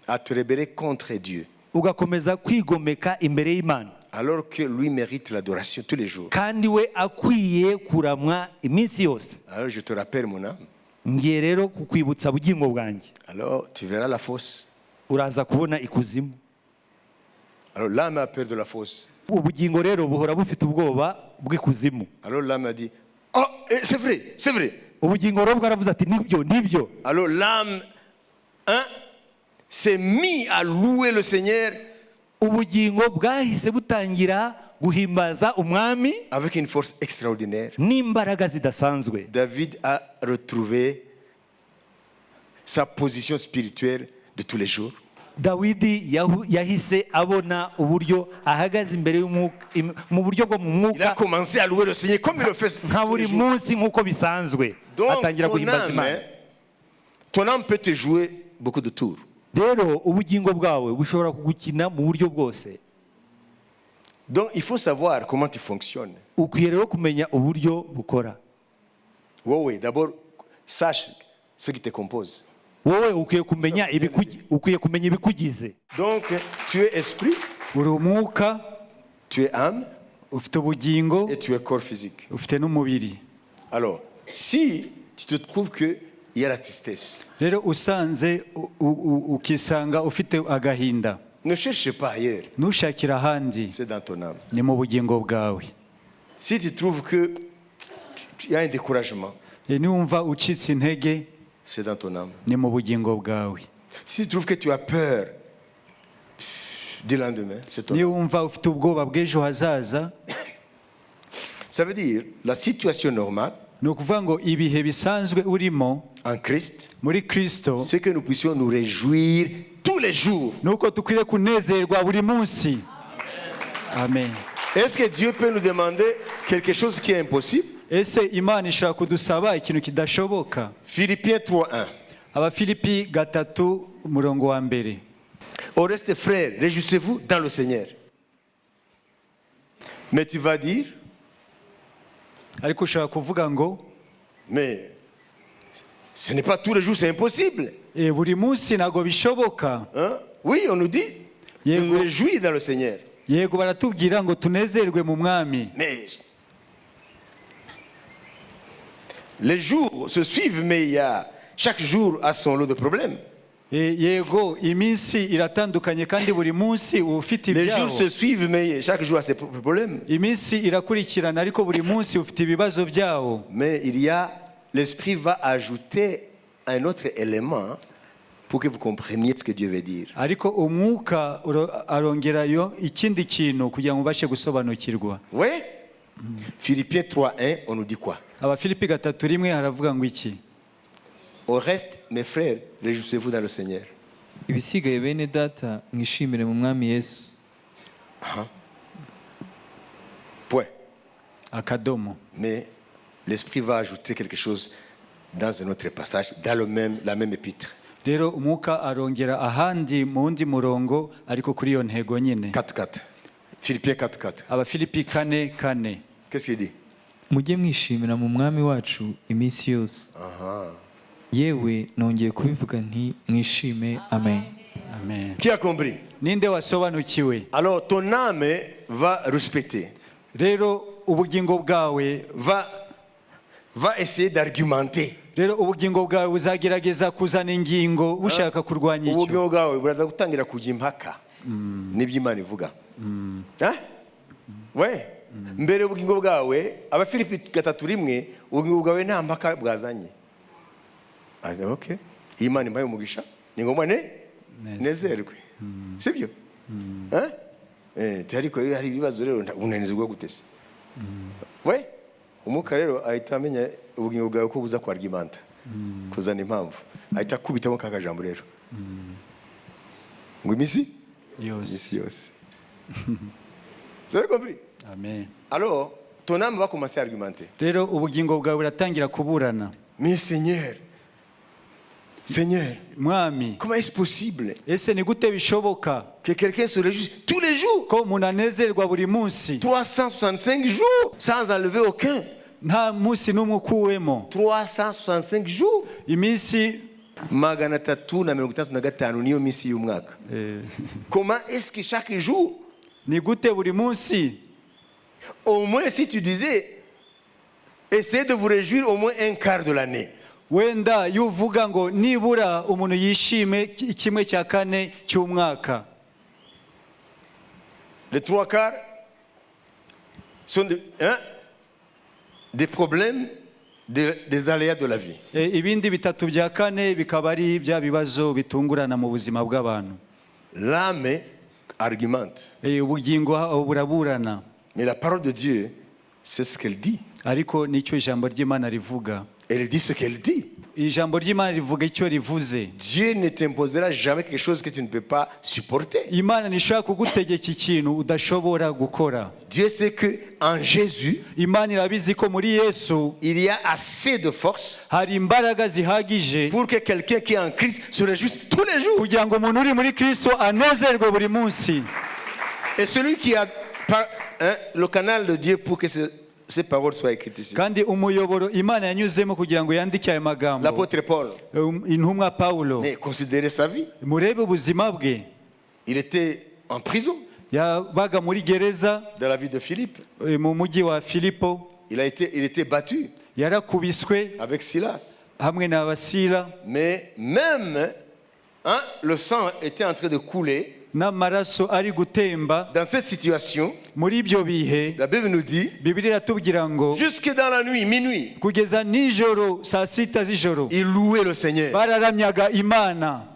à te rebeller contre Dieu, ugakomeza kwigomeka imbere y'Imana, alors que lui mérite l'adoration tous les jours, kandi we akwiye kuramwa iminsi yose, alors je te rappelle, mon âme, ngiye rero kukwibutsa bugingo bwanjye. alors tu verras la fosse. Uraza kubona ikuzimu. Alors l'âme a peur de la fosse. Ubugingo rero buhora bufite ubwoba bw'ikuzimu. Alors l'âme a dit, oh, c'est vrai, c'est vrai. Ubugingo rero bwaravuze ati nibyo. Alors l'âme s'est mis à louer le Seigneur Ubugingo bwahise butangira guhimbaza umwami avec une force extraordinaire. n'imbaraga zidasanzwe. David a retrouvé sa position spirituelle de tous les jours. Dawidi yahise abona uburyo ahagaze imbere y'umwuka mu buryo bwo mu Il a mwuka commencé à louer le Seigneur comme il le fait nka tous les buri jours. munsi nk'uko bisanzwe. Donc Atangira guhimbaza Imana. ton âme peut te jouer beaucoup de tours. Rero ubugingo bwawe bushobora kugukina mu buryo bwose. Donc il faut savoir comment tu fonctionnes. Ukwiye rero kumenya uburyo bukora. Oui, d'abord, sache ce qui te compose. Wowe ukwiye kumenya ibikugize. Donc tu es esprit, uri umwuka, tu es âme ufite ubugingo, et tu es corps physique. ufite n'umubiri. Alors, si tu te trouves qu'il y a la tristesse, Rero usanze ukisanga ufite agahinda, ne cherche pas ailleurs, ntushakira ahandi, c'est dans ton âme. ni mu bugingo bwawe. Si tu trouves qu'il y a un découragement, Niwumva ucitse intege, c'est dans ton âme. ni mu bugingo bwawe. Si tu trouves que tu as peur du lendemain, c'est ton âme. Niwumva ufite ubwoba bw'ejo hazaza, Ça veut dire la situation normale ni ukuvuga ngo ibihe bisanzwe urimo en Christ, muri Kristo, c'est que nous puissions nous réjouir tous les jours. ni uko dukwiriye kunezerwa buri munsi. Amen. Est-ce que Dieu peut nous demander quelque chose qui est impossible? Ese Imana ishaka kudusaba ikintu kidashoboka? Philippiens 3:1. Abafilipi 3:1. Au reste, frères, réjouissez-vous dans le Seigneur. Mais tu vas dire, Ariko ushaka kuvuga ngo mais ce n'est pas tous les jours, c'est impossible. buri munsi ntabwo bishoboka. Hein? Oui, on nous dit de nous réjouir dans le Seigneur. Yego baratubwira ngo tunezerwe mu mwami. Mais les jours se suivent, mais il y a chaque jour a son lot de problèmes. yego iminsi iratandukanye kandi buri munsi uba ufite Les jours ibyawo. se suivent, mais chaque jour a ses problèmes. Iminsi irakurikirana ariko buri munsi ufite ibibazo byawo. Mais l'Esprit va ajouter un autre élément pour que vous compreniez ce que Dieu veut dire. Ariko umwuka arongerayo ikindi kintu kugira ngo ubashe gusobanukirwa. Oui? Philippiens 3:1, on nous dit quoi? Abafilipi 3:1 haravuga ngo iki? Au reste, mes frères, réjouissez-vous dans le Seigneur. ibisigaye bene data mwishimire mu mwami Yesu. Point. Akadomo. Mais l'Esprit va ajouter quelque chose dans un autre passage, dans la même épître. Rero umwuka arongera ahandi mu wundi murongo ariko kuri iyo ntego nyine. 4:4. Philippiens 4:4. Abafilipi 4:4. Qu'est-ce qu'il dit? Mujye mwishimira mu mwami wacu iminsi yose. Yewe nongeye kubivuga nti mwishime. Amen. Amen. Qui a compris? Ninde wasobanukiwe? Alors ton âme va respecter, Rero ubugingo bwawe va essayer d'argumenter. rero ubugingo bwawe buzagerageza kuzana ingingo bushaka kurwanya icyo. Ubugingo bwawe buraza gutangira kujya impaka n'ibyo Imana ivuga. We mbere ubugingo bwawe Abafilipi 3:1 ubugingo bwawe nta mpaka bwazanye. Okay, Imana impaye umugisha ni ngombwa nezerwe, sibyo? Ariko hari ibibazo rero unanizwa gutese. We umwuka rero ahita amenya ubugingo bwawe ko buza kwargumenta, kuzana impamvu, ahita kubitamo kakajambo rero ngo iminsi yose. Vous avez compris? Amen. Alors ton âme va commencer à argumenter. Rero ubugingo bwawe buratangira kuburana. Mais Seigneur, Mwami, comment est-ce possible ese ni gute bishoboka que quelqu'un se réjouisse tous les jours, ko umuntu anezerwa buri munsi 365 jours, sans enlever aucun? nta munsi n'umwe ukuwemo? 365 jours. Iminsi 365 niyo minsi y'umwaka. Comment est-ce que chaque jour, ni gute buri munsi? au moins si tu disais, essayez de vous réjouir au moins un quart de l'année. Wenda yuvuga ngo nibura umuntu yishime 1/4 cy'umwaka. Les 3/4 sont des problèmes, des aléas de la vie. Ibindi 3/4 bikaba ari bya bibazo bitungurana mu buzima bw'abantu. L'âme argumente. Ubugingo buraburana. Mais la parole de Dieu, c'est ce qu'elle dit. Ariko nicyo ijambo ry'Imana rivuga. Elle dit ce qu'elle dit. Ijambo ry'Imana rivuga icyo rivuze. Dieu ne t'imposera jamais quelque chose que tu ne peux pas supporter. Imana nishaka kugutegeka ikintu udashobora gukora. Dieu sait que en Jésus, Imana irabizi ko muri Yesu il y a assez de force hari imbaraga zihagije pour que quelqu'un qui est en Christ se réjouisse tous les jours. kugira ngo umuntu uri muri Kristo anezerwe buri munsi. Et celui qui a le canal de Dieu pour que ces paroles soient écrites ici. Kandi umuyoboro Imana yanyuzemo kugira ngo yandike aya magambo. L'apôtre Paul, Intumwa Paulo, considérez sa vie. murebe ubuzima bwe. Il était en prison Yabaga muri gereza dans la ville de Philippe. mu mujyi wa Filipo. Il était battu Yarakubiswe avec Silas. hamwe na Basila. Mais même le sang était en train de couler. N'amaraso ari gutemba. Dans cette situation, Muri ibyo bihe la Bible nous dit, Bibiliya iratubwira ngo jusque dans la nuit, minuit, kugeza nijoro saa 6 z'ijoro il louait le Seigneur. bararamyaga Imana.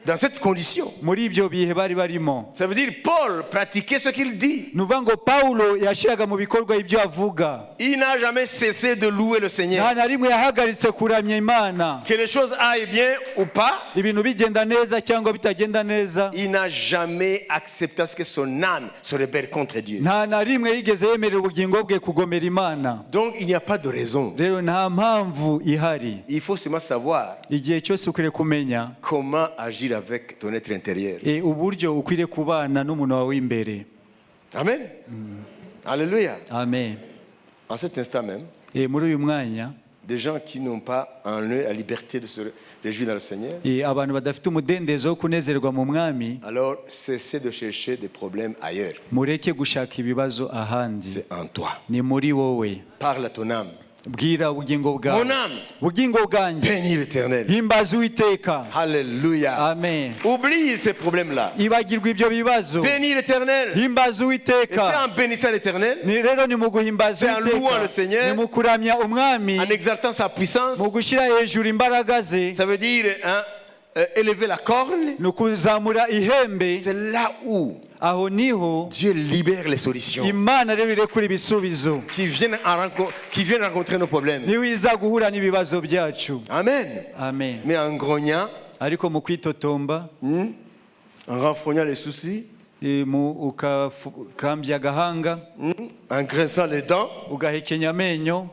Dans cette condition, Muri ibyo bihe bari barimo, ça veut dire Paul pratiquait ce qu'il dit. nuvuga ngo Paulo yashiraga mu bikorwa ibyo avuga. Il n'a jamais cessé de louer le Seigneur. Nta na rimwe yahagaritse kuramya Imana. Que les choses aillent bien ou pas, Ibintu bigenda neza cyangwa bitagenda neza, il n'a jamais accepté ce que son âme se rebelle contre Dieu. nta na rimwe yigeze yemerera ubugingo bwe kugomera Imana. Donc il n'y a pas de raison. Rero nta mpamvu ihari. Il faut seulement savoir Igihe cyose ukwiriye kumenya comment agir avec ton être intérieur. uburyo ukwiriye kubana n'umuntu wawe w'imbere. Amen. Alléluia. Amen. En cet instant même, Muri uyu mwanya des gens qui n'ont pas en eux la liberté de se réjouir dans le Seigneur, abantu badafite umudendezo wo kunezerwa mu mwami, alors cessez de chercher des problèmes ailleurs. mureke gushaka ibibazo ahandi. C'est en toi. Ni muri wowe. Parle à ton âme. bwira ubugingo Mon bwawe âme, ubugingo bwanjye bénis l'Éternel. himbaza uwiteka Alléluia. amen Oublie ces problèmes-là. ibagirwa ibyo bibazo Bénis l'Éternel. himbaza Et c'est uwiteka en bénissant l'Éternel, rero ni mu guhimbaza C'est en louant le Seigneur. ni mu kuramya umwami en exaltant sa puissance, mu gushyira hejuru imbaraga ze ça veut dire hein, élever la corne. ni ukuzamura ihembe C'est là où aho niho Dieu libère les solutions imana rero irekura ibisubizo qui viennent rencontrer nos problèmes. niho iza guhura n'ibibazo byacu Amen. amen Mais en grognant, ariko mu kwitotomba en renfrognant les soucis, ukambya agahanga en grinçant les dents, ugahekenya amenyo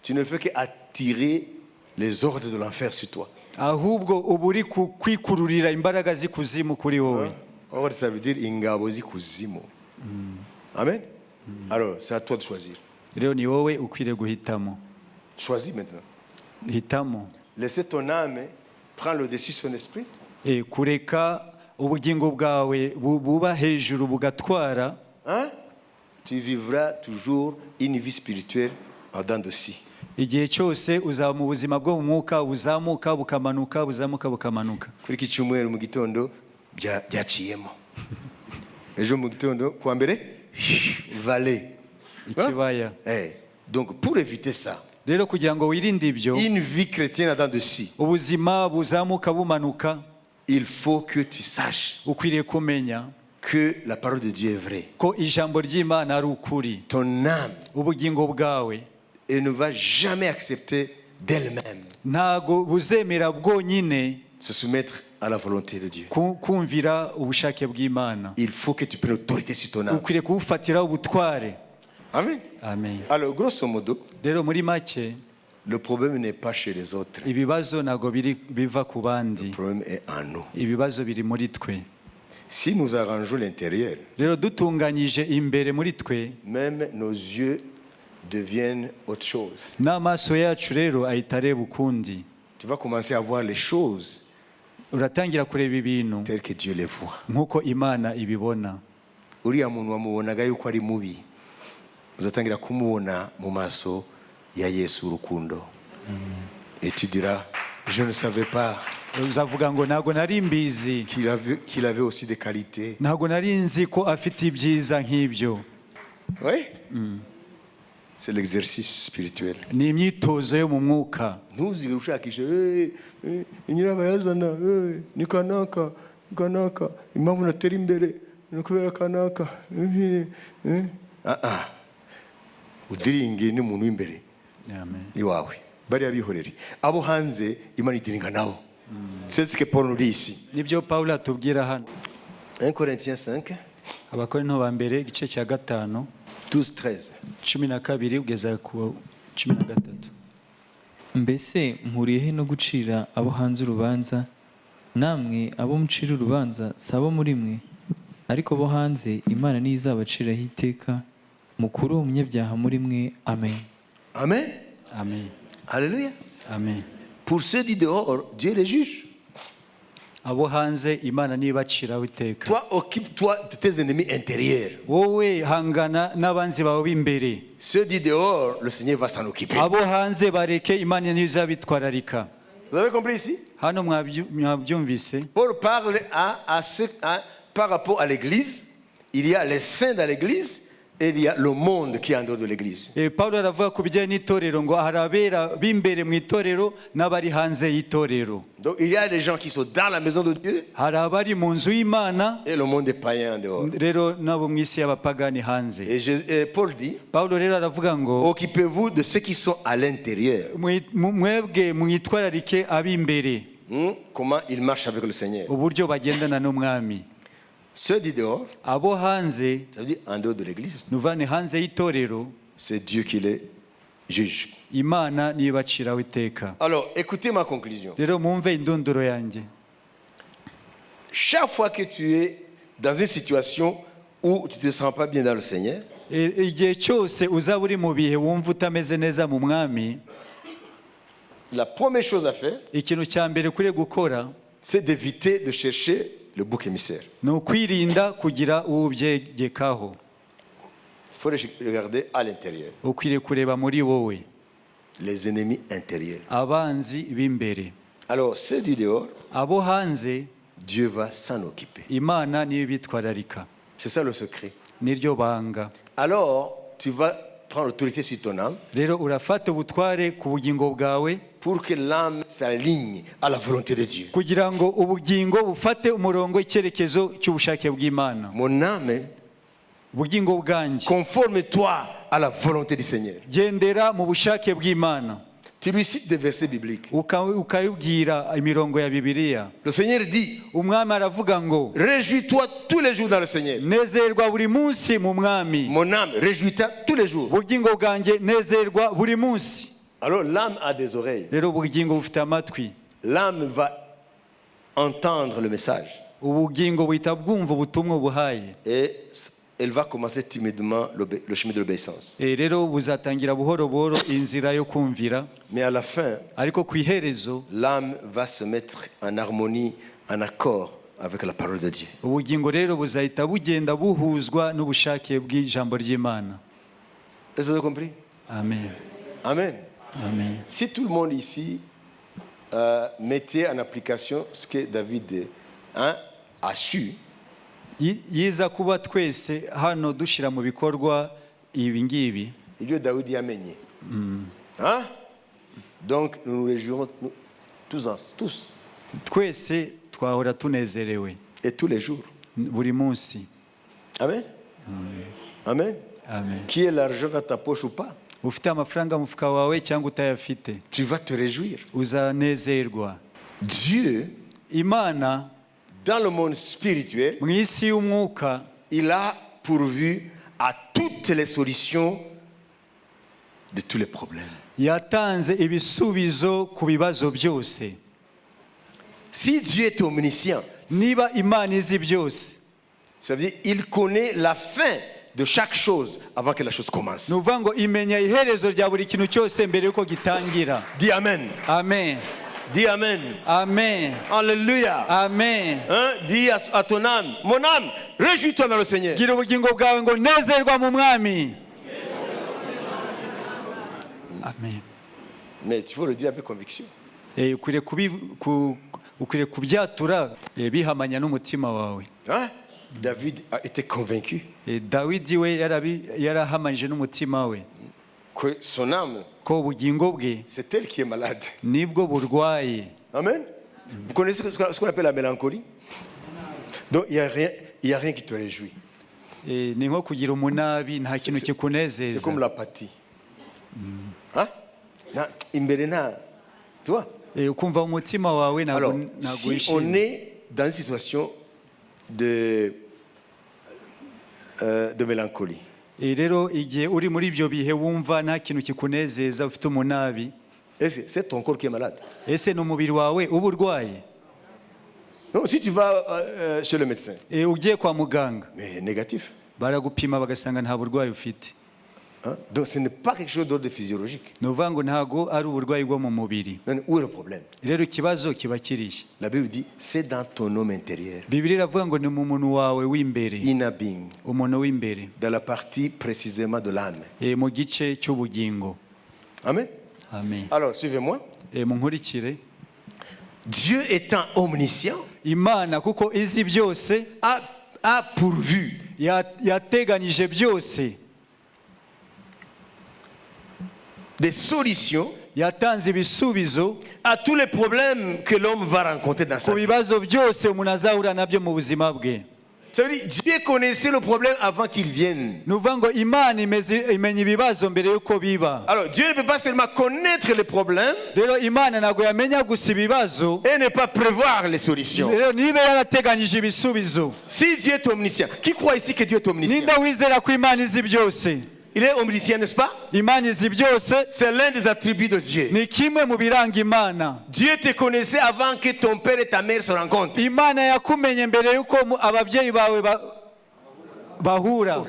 tu ne fais qu'attirer les ordres de l'enfer sur toi. ahubwo uba uri kwikururira imbaraga z'ikuzimu kuri wowe Ordre, ça veut dire ingabo z'ikuzimu. Amen. Alors, c'est à toi de choisir. rero ni wowe ukwiriye guhitamo Choisis maintenant. hitamo Laissez ton âme prendre le dessus sur ton esprit. kureka ubugingo bwawe buba hejuru bugatwara Hein? Tu vivras toujours une vie spirituelle en dents de scie. igihe cyose uzaba mu buzima bwo mu mwuka buzamuka bukamanuka buzamuka bukamanuka Kuri iki cyumweru mu gitondo byaciyemo. Ejo mu gitondo kuwa mbere vallée. ikibaya Donc pour éviter ça, rero kugira ngo wirinde ibyo une vie chrétienne en dents de scie, ubuzima buzamuka bumanuka il faut que tu saches ukwiriye kumenya que la parole de Dieu est vraie. ko ijambo ry'imana ari ukuri Ton âme, ubugingo bwawe elle ne va jamais accepter d'elle-même ntago buzemera bwonyine se soumettre à la volonté de Dieu. kumvira ubushake bw'imana Il faut que tu prennes autorité sur ton âme. ukwiriye kubufatira ubutware Amen. amen Alors, grosso modo, rero muri make le problème n'est pas chez les autres. ibibazo ntago biva ku bandi Le problème est en nous. ibibazo biri muri twe Si nous arrangeons l'intérieur, rero dutunganyije imbere muri twe même nos yeux deviennent autre chose. n'amaso yacu rero ahita areba ukundi Tu vas commencer à voir les choses uratangira kureba ibintu telles que Dieu les voit. nk'uko imana ibibona Uriya muntu wamubonaga yuko ari mubi, uzatangira kumubona mu maso ya Yesu urukundo. Et tu diras, je ne savais pas uzavuga ngo ntago nari mbizi qu'il avait aussi des qualités. ntago nari nzi ko afite ibyiza nk'ibyo Oui. C'est l'exercice spirituel. ni imyitozo yo mu mwuka Ntuzigere ushakisha nyirabayazana ni kanaka impamvu natera imbere ni ukubera kanaka udiringe n'umuntu w'imbere amen iwawe bariya bihorere abo hanze imana idiringa nabo c'est ce que Paul nous dit ici. nibyo Pawulo atubwira hano 1 Corinthiens 5 abakorinto ba mbere igice cya 5 12-13. 12 kugeza ku 13 mbese mpuriye he no gucira abo hanze urubanza namwe abo mucira urubanza si abo muri mwe ariko bo hanze imana niyo izabaciraho iteka mukuru umunyabyaha muri mwe amen Amen. amen Alléluia. amen Pour ceux du dehors, Dieu les juge. abo hanze imana niyo ibaciraho iteka Toi, occupe-toi de tes ennemis intérieurs. wowe hangana n'abanzi bawe b'imbere Ceux du dehors, le Seigneur va s'en occuper. abo hanze bareke imana niyo izabitwararika Vous avez compris ici? hano mwabyumvise Paul parle par rapport à l'église. Il y a les saints dans l'église et il y a le monde qui est en dehors de l'église. Pawulo aravuga ku bijyanye n'itorero ngo hari abera b'imbere mu itorero n'abari hanze y'itorero Donc il y a des gens qui sont dans la maison de Dieu hari abari mu nzu y'imana et le monde est païen en dehors. rero nabo mu isi y'abapagani hanze Et Paul dit, Pawulo rero aravuga ngo occupez-vous de ceux qui sont à l'intérieur. mwebwe mwitwararike ab'imbere Comment ils marchent avec le Seigneur. uburyo bagendana n'umwami Ceux du dehors, abo hanze ça veut dire en dehors de l'église, nuvane hanze y'itorero c'est Dieu qui les juge. imana niyo ibaciraho iteka Alors, écoutez ma conclusion. rero mwumve indunduro yanjye Chaque fois que tu es dans une situation où tu ne te sens pas bien dans le Seigneur, igihe cyose uzaba uri mu bihe wumva utameze neza mu mwami la première chose à faire, ikintu cya mbere ukwiye gukora c'est d'éviter de chercher le bouc émissaire. ni ukwirinda kugira uwo ubyegekaho Il faut regarder à l'intérieur. ukwiriye kureba muri wowe les ennemis intérieurs. abanzi b'imbere. Alors, ceux du dehors, Abo hanze Dieu va s'en occuper. Imana niyo ibitwararika, C'est ça le secret. niryo banga. Alors, tu vas prendre l'autorité sur ton âme Rero urafata ubutware ku bugingo bwawe pour que l'âme s'aligne à la volonté de Dieu. kugira ngo ubugingo bufate umurongo icyerekezo cy'ubushake bw'Imana. Mon âme, Ubugingo bwanjye conforme-toi à la volonté du Seigneur. gendera mu bushake bw'Imana. Tu lui cites des versets bibliques. Ukayibwira imirongo ya Bibiliya. Le Seigneur dit, Umwami aravuga ngo réjouis-toi tous les jours dans le Seigneur. nezerwa buri munsi mu mwami. Mon âme, réjouis-toi tous les jours. Ubugingo bwanjye nezerwa buri munsi. Alors l'âme a des oreilles. Rero ubugingo bufite amatwi. L'âme va entendre le message. Ubugingo buhita bwumva ubutumwa buhaye. Et elle va commencer timidement le chemin de l'obéissance. Rero buzatangira buhoro buhoro inzira yo kumvira, Mais à la fin, ariko ku iherezo l'âme va se mettre en harmonie, en accord avec la parole de Dieu. ubugingo rero buzahita bugenda buhuzwa n'ubushake bw'ijambo ry'Imana. Est-ce que vous avez compris? Amen. Amen. Amen. Si tout le monde ici mettait en application ce que David a su, Yiza kuba twese hano dushira mu bikorwa ibi ngibi, ibyo Dawidi yamenye. Hein? Donc nous nous réjouirons tous twese twahora tunezerewe et tous les jours. buri munsi. Amen. Amen. Amen. Qui est l'argent dans ta poche ou pas, Ufite amafaranga mu mufuka wawe cyangwa utayafite, tu vas te réjouir. uzanezerwa. Dieu, Imana dans le monde spirituel, mu isi y'umwuka il a pourvu à toutes les solutions de tous les problèmes. yatanze ibisubizo ku bibazo byose. Si Dieu est omniscient, Niba Imana izi byose, ça veut dire qu'il connaît la fin de chaque chose avant que la chose commence. ni ukuvuga ngo imenya iherezo rya buri kintu cyose mbere yuko gitangira. Dis Amen. Amen. Dis Amen. Amen. Alléluia. Amen. Hein? Dis à ton âme, mon âme, réjouis-toi dans le Seigneur. Gira ubugingo bwawe ngo nezerwa mu mwami. Amen. Mais il faut le dire avec conviction. Ukwiriye kubyatura bihamanya n'umutima wawe. Hein? David a été convaincu Dawidi we yarahamanyije n'umutima we que son âme, ko ubugingo bwe c'est elle qui est malade. nibwo burwaye. Amen. Vous connaissez ce qu'on appelle la mélancolie? Donc il y a rien qui te réjouit. Ni nko kugira umunabi, nta kintu C'est kikunezeza. comme l'apathie. Hein? Imbere nta, tu vois? Ukumva umutima wawe Alors, ntabwo si on wishimye. est dans une situation de mélancolie, Rero igihe uri muri ibyo bihe wumva nta kintu kikunezeza, ufite umunabi, c'est ton corps qui est malade. ese ni umubiri wawe uba urwaye? Non, si tu vas chez le médecin, Ugiye kwa muganga mais négatif. baragupima bagasanga nta burwayi ufite. Hein? Donc ce n'est pas quelque chose d'ordre physiologique. Ni ukuvuga ngo ntabwo ari uburwayi bwo mu mubiri. Non, où est le problème? Rero ikibazo kiba kirihe? La Bible dit, c'est dans ton homme intérieur, Bibiliya iravuga ngo ni mu muntu wawe w'imbere, inabim, umuntu w'imbere, dans la partie précisément de l'âme. mu gice cy'ubugingo. Amen. Amen. Alors, suivez-moi. Munkurikire. Dieu étant omniscient, Imana kuko izi byose a pourvu yateganyije byose, des solutions yatanze ibisubizo à tous les problèmes que l'homme va rencontrer dans sa ku vie. bibazo byose umuntu azahura nabyo mu buzima bwe. Ça veut dire Dieu connaissait le problème avant qu'il vienne. Ni ukuvuga ngo Imana imenya ibibazo mbere y'uko biba. Alors Dieu ne peut pas seulement connaître les problèmes Rero Imana ntabwo yamenya gusa ibibazo, et ne pas prévoir les solutions. rero niba yarateganyije ibisubizo. Si Dieu est omniscient, qui croit ici que Dieu est omniscient? Ninde wizera ko Imana izi byose? Il est omniscient, n'est-ce pas? Imana izi byose, C'est l'un des attributs de Dieu. ni kimwe mu biranga Imana. Dieu te connaissait avant que ton père et ta mère se rencontrent. Imana yakumenye mbere y'uko ababyeyi bawe bahura.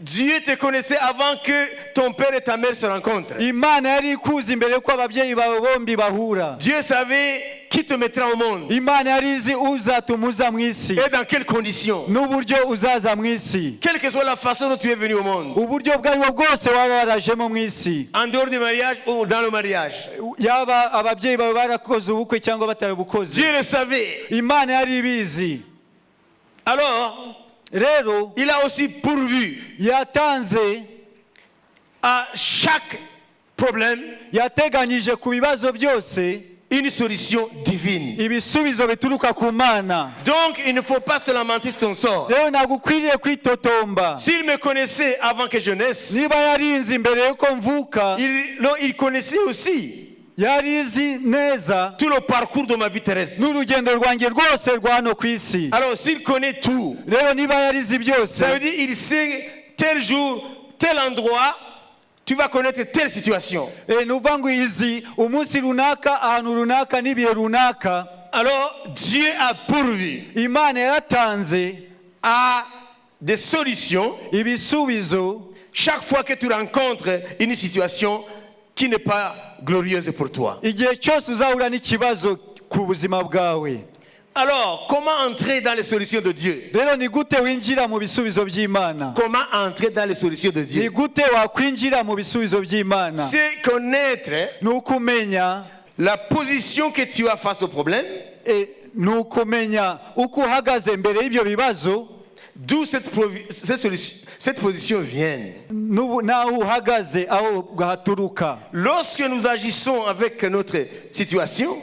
Dieu te connaissait avant que ton père et ta mère se rencontrent. Imana yari ikuzi mbere y'uko ababyeyi bawe bombi bahura. Dieu savait qui te mettra au monde imana yari izi uzatuma uza mu isi et dans quelles conditions. n'uburyo uzaza mu isi, Quelle que soit la façon dont tu es venu au monde, uburyo ubwo ari bwo bwose waba warajemo mu isi, en dehors du mariage ou dans le mariage. yaba ababyeyi bawe barakoze ubukwe cyangwa batarabukoze, Dieu le savait. imana yari ibizi. Alors, Rero il a aussi pourvu yatanze, à chaque problème yateganyije ku bibazo byose une solution divine. ibisubizo bituruka ku Mana. Donc, il ne faut pas te lamenter sur ton sort. Rero ntabwo ukwiriye kwitotomba. S'il me connaissait avant que je naisse, Niba yarinzi mbere yuko mvuka, il connaissait aussi yari izi neza tout le parcours de ma vie terrestre. n'urugendo rwanjye rwose rwa hano ku isi. Alors, s'il connaît tout, Rero niba yarizi byose, ça veut dire il sait tel jour, tel endroit, tu vas connaître telle situation. ni ukuvuga ngo izi umunsi runaka ahantu runaka n'ibihe runaka. Alors, Dieu a pourvu Imana yaratanze à des solutions ibisubizo chaque fois que tu rencontres une situation qui n'est pas glorieuse pour toi. igihe cyose uzahura n'ikibazo ku buzima bwawe. Alors, comment entrer dans les solutions de Dieu? Rero ni gute winjira mu bisubizo by'Imana? Comment entrer dans les solutions de Ni Dieu? gute wakwinjira mu bisubizo by'Imana? C'est connaître Ni ukumenya, la position que tu as face au problème, ni ukumenya uko uhagaze mbere y'ibyo bibazo, d'où cette position vient. n'aho uhagaze aho haturuka. Lorsque nous agissons avec notre situation,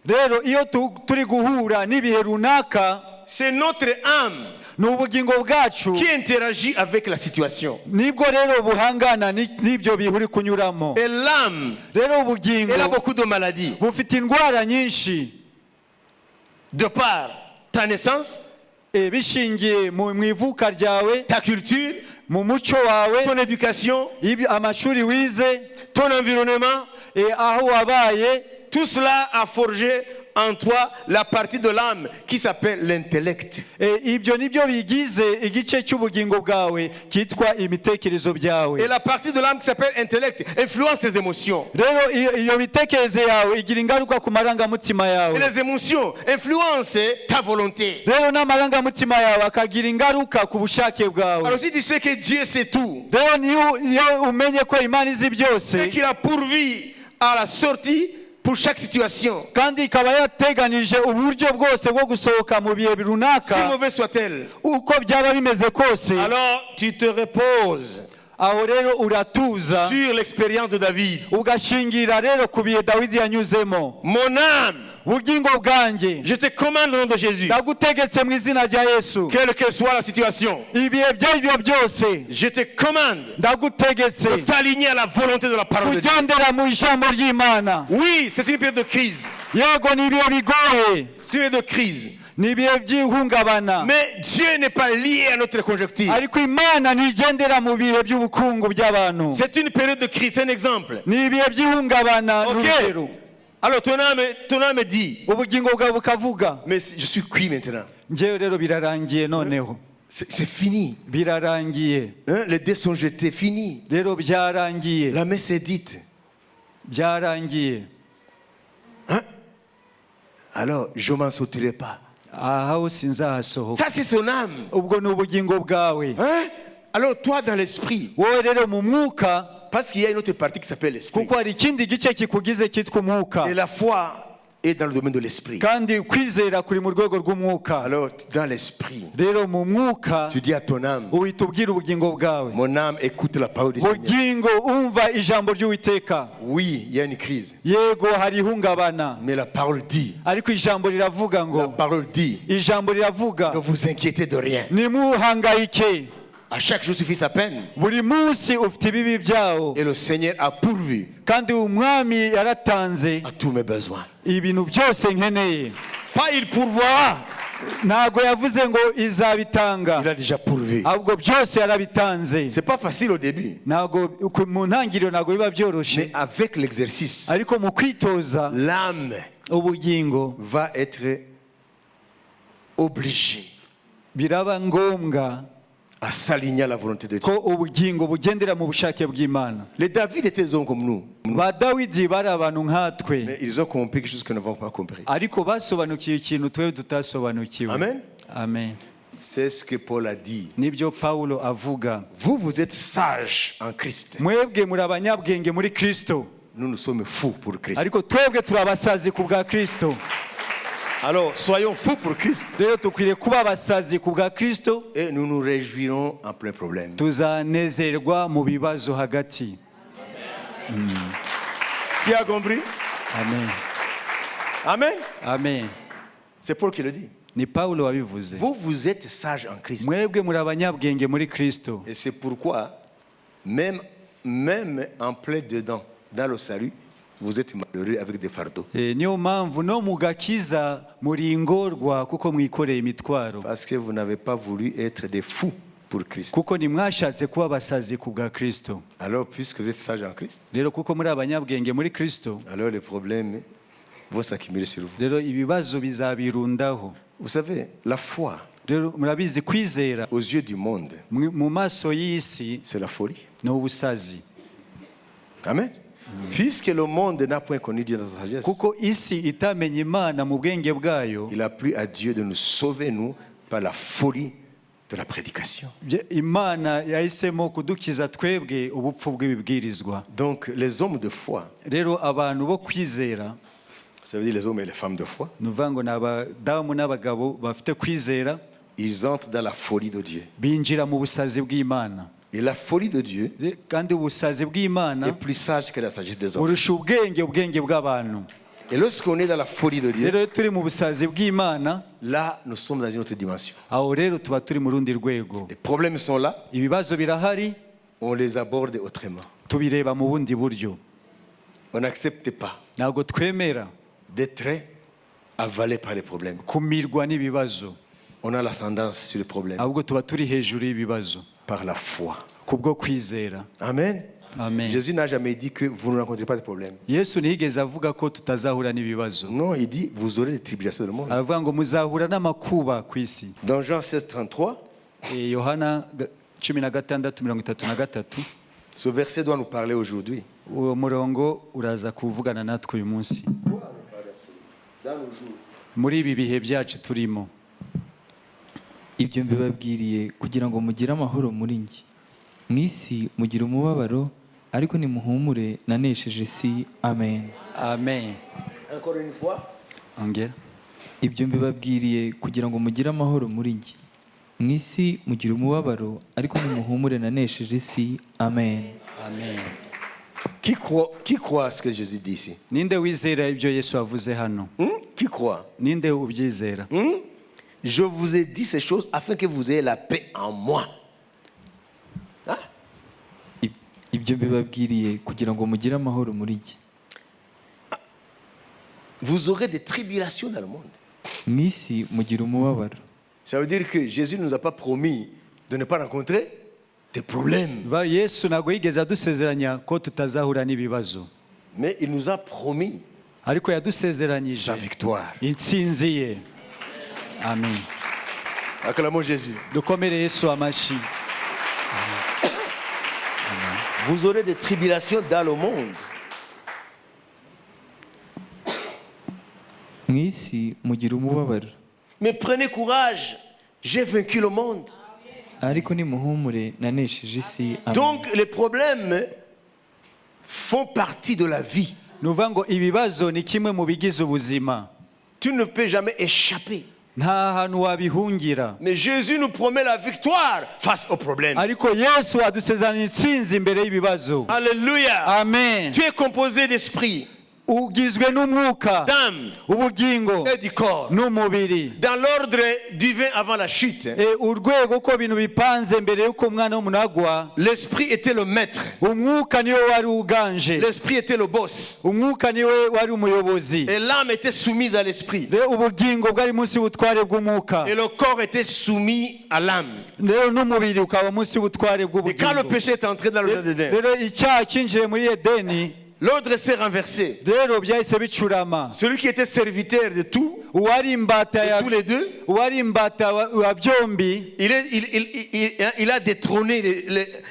Rero iyo turi guhura n'ibihe runaka, c'est notre âme ni ubugingo bwacu qui interagit avec la situation. nibwo rero buhangana n'ibyo bihe uri kunyuramo. Et l'âme, Rero ubugingo elle a beaucoup de maladies. bufite indwara nyinshi, De par ta naissance, bishingiye mu ivuka ryawe, ta culture, mu muco wawe, ton éducation, amashuri wize, ton environnement, aho wabaye. tout cela a forgé en toi la partie de l'âme qui s'appelle l'intellect. Ibyo nibyo bigize igice cy'ubugingo bwawe cyitwa imitekerezo byawe. Et la partie de l'âme qui s'appelle intellect influence tes émotions. Rero iyo mitekerereze yawe igira ingaruka ku marangamutima Et yawe. les émotions influencent ta volonté. Rero n'amarangamutima yawe akagira ingaruka ku bushake bwawe. Alors si tu sais que Dieu sait tout Rero niyo umenye ko Imana izi byose et qu'il a pourvu à la sortie pour chaque situation, kandi ikaba yateganije uburyo bwose bwo gusohoka mu bihe si runaka, mauvaise soit-elle, uko byaba bimeze kose, alors tu te reposes aho rero uratuza sur l'expérience de David. ugashingira rero ku bihe Dawidi yanyuzemo. Mon âme, Bugingo bwanjye, je te commande au nom de Jésus, ndagutegetse mu izina rya Yesu, quelle que soit la situation, ibihe byaribyo byose je te commande ndagutegetse de t'aligner à la volonté de la parole de Dieu. kugendera mu ijambo ry'Imana. Oui, c'est une période de crise. Yego ni ibihe bigoye, C'est une période de crise. ni ibihe by'ihungabana, Mais Dieu n'est pas lié à notre conjoncture. ariko Imana ntigendera mu bihe by'ubukungu by'abantu. C'est une période de crise, c'est un exemple. Ni ibihe by'ihungabana Ok. n'urugero. Alors ton âme dit, Ubugingo bwawe bukavuga, mais je suis cuit maintenant. njyewe rero birarangiye noneho, C'est fini. birarangiye. Hein, les dés sont jetés, fini. Rero byarangiye, La messe est dite. byarangiye. Alors, je m'en sortirai pas. Aho sinzahasohoka. Ça, c'est ton âme. Ubwo ni ubugingo bwawe. Hein? Alors, toi, dans l'esprit, Wowe rero mu mwuka, parce qu'il y a une autre partie qui s'appelle l'esprit. kuko hari ikindi gice kikugize cyitwa umwuka, Et la foi est dans le domaine de l'esprit. kandi kwizera kuri mu rwego rw'umwuka. Alors, dans l'esprit, Rero mu mwuka tu dis à ton âme, uhita ubwira ubugingo bwawe, mon âme, écoute la parole du Seigneur. bugingo umva ijambo ry'Uwiteka. Oui, il y a une crise. Yego hari ihungabana, Mais la parole dit, ariko ijambo riravuga la ngo, parole dit, ijambo riravuga, ne vous inquiétez de rien. nimuhangayike, À chaque jour suffit sa peine. buri munsi ufite ibibi byawo, Et le Seigneur a pourvu kandi umwami yaratanze à tous mes besoins. ibintu byose nkeneye. Pas il pourvoira, Ntabwo yavuze ngo izabitanga, il a déjà pourvu. ahubwo byose yarabitanze. C'est pas facile au début, Ntabwo mu ntangiriro ntabwo biba byoroshye, mais avec l'exercice, ariko mu kwitoza l'âme ubugingo va être obligée biraba ngombwa à s'aligner à la volonté de Dieu. ko ubugingo bugendera mu bushake bw'Imana. Les David étaient des hommes comme nous. Ba Dawidi bari abantu nkatwe, Mais ils ont compris quelque chose que nous n'avons pas compris. ariko basobanukiye ikintu twebwe tutasobanukiwe. Amen. Amen. C'est ce que Paul a dit. Nibyo Pawulo avuga. Vous, vous êtes sages en Christ. Mwebwe muri abanyabwenge muri Kristo, Nous sommes fous pour Christ. ariko twebwe turi abasazi ku bwa Kristo. Alors, soyons fous pour Christ Rero dukwiriye kuba abasazi ku bwa Kristo, et nous nous réjouirons en plein problème. tuzanezerwa mu bibazo hagati. Qui a compris? Amen. Amen. Amen. C'est Paul qui le dit. Ni Pawulo wabivuze. Vous, vous êtes sages en Christ. Mwebwe muri abanyabwenge muri Kristo. Et c'est pourquoi, même en plein dedans, dans le salut, vous êtes malheureux avec des fardeaux. Niyo mpamvu no mu gakiza muri ingorwa kuko mwikoreye imitwaro, Parce que vous n'avez pas voulu être des fous pour Christ. kuko ntimwashatse kuba abasazi ku bwa Kristo. Alors, puisque vous êtes sages en Christ, Rero kuko muri abanyabwenge muri Kristo, alors les problèmes vont s'accumuler sur vous. rero ibibazo bizabirundaho. Vous savez, la foi, Rero murabizi, kwizera aux yeux du monde, mu maso y'isi c'est la folie. ni ubusazi, Amen. Puisque le monde n'a point connu Dieu dans sa sagesse, kuko isi itamenye Imana mu bwenge bwayo, il a plu à Dieu de nous sauver, nous, par la folie de la prédication. Imana yahisemo kudukiza twebwe ubupfu bw'ibibwirizwa. Donc, les hommes de foi, Rero abantu bo kwizera, ça veut dire les hommes et les femmes de foi, ni ukuvuga ngo ni abadamu n'abagabo bafite kwizera, ils entrent dans la folie de Dieu. binjira mu busazi bw'Imana. Et la folie de Dieu Kandi ubusazi bw'Imana est plus sage que la sagesse des hommes. burusha ubwenge bw'abantu. Et lorsqu'on est dans la folie de Dieu, Rero iyo turi mu busazi bw'Imana, là, nous sommes dans une autre dimension. aho rero tuba turi mu rundi rwego. Les problèmes sont là, Ibibazo birahari, on les aborde autrement. tubireba mu bundi buryo. On n'accepte pas Ntabwo twemera d'être avalé par les problèmes. kumirwa n'ibibazo, On a l'ascendance sur les problèmes ahubwo tuba turi hejuru y'ibibazo par la foi. kubwo kwizera. Amen. Amen. Jésus n'a jamais dit que vous ne rencontrez pas de problèmes. Yesu ntiyigeze avuga ko tutazahura n'ibibazo. Non, il dit vous aurez des tribulations dans le monde. Aravuga ngo muzahura n'amakuba ku isi. Dans Jean 16, 33, Yohana 16:33, ce verset doit nous parler aujourd'hui. uwo murongo uraza kuvugana natwe uyu munsi muri ibi bihe byacu turimo. Ibyo mbibabwiriye kugira ngo mugire amahoro muri njye. Mu isi mugira umubabaro, ariko nimuhumure, nanesheje isi. Amen. Amen. Encore une fois. Ongera. Ibyo mbibabwiriye kugira ngo mugire amahoro muri njye. Mu isi mugira umubabaro, ariko nimuhumure, nanesheje isi. Amen. Amen. Qui croit à ce que Jésus dit ici? Ninde wizera ibyo Yesu avuze hano? Qui croit? Ninde ubyizera? Je vous ai dit ces choses afin que vous ayez la paix en moi. Hein? Ibyo mbibabwiriye kugira ngo mugire amahoro muri njye. Vous aurez des tribulations dans le monde. Mu isi mugira umubabaro. Ça veut dire que Jésus ne nous a pas promis de ne pas rencontrer des problèmes. Yesu ntabwo yigeze adusezeranya ko tutazahura n'ibibazo, Mais il nous a promis ariko yadusezeranyije sa victoire. intsinzi ye. Amen. Acclamons Jésus. Dukomere Yesu amashyi. Vous aurez des tribulations dans le monde. Mu isi mugira umubabaro, Mais prenez courage, j'ai vaincu le monde. ariko nimuhumure, nanesheje isi. Amen. Donc les problèmes font partie de la vie. Ni ukuvuga ngo ibibazo ni kimwe mu bigize ubuzima, Tu ne peux jamais échapper. nta hantu wabihungira. Mais Jésus nous promet la victoire face aux problèmes. Ariko Yesu adusezeranya intsinzi imbere y'ibibazo. Alléluia. Amen. Tu es composé d'esprit, Ugizwe n'umwuka, d'âme ubugingo et du corps. n'umubiri. Dans l'ordre divin avant la chute, Urwego uko ibintu bipanze mbere y'uko umwana w'umuntu agwa, l'esprit était le maître. umwuka niwe wari uganje, L'esprit était le boss. umwuka niwe wari umuyobozi, Et l'âme était soumise à l'esprit. rero ubugingo bwari munsi y'ubutware bw'umwuka, Et le corps était soumis à l'âme. rero n'umubiri ukaba munsi y'ubutware Et quand le bw'ubugingo. péché est entré dans le jardin d'Éden, Rero icyaha cyinjiye muri Edeni, l'ordre s'est renversé. rero byahise bicurama. Celui qui était serviteur de tout, uwari imbata ya de tous les deux, uwari imbata wa byombi il a détrôné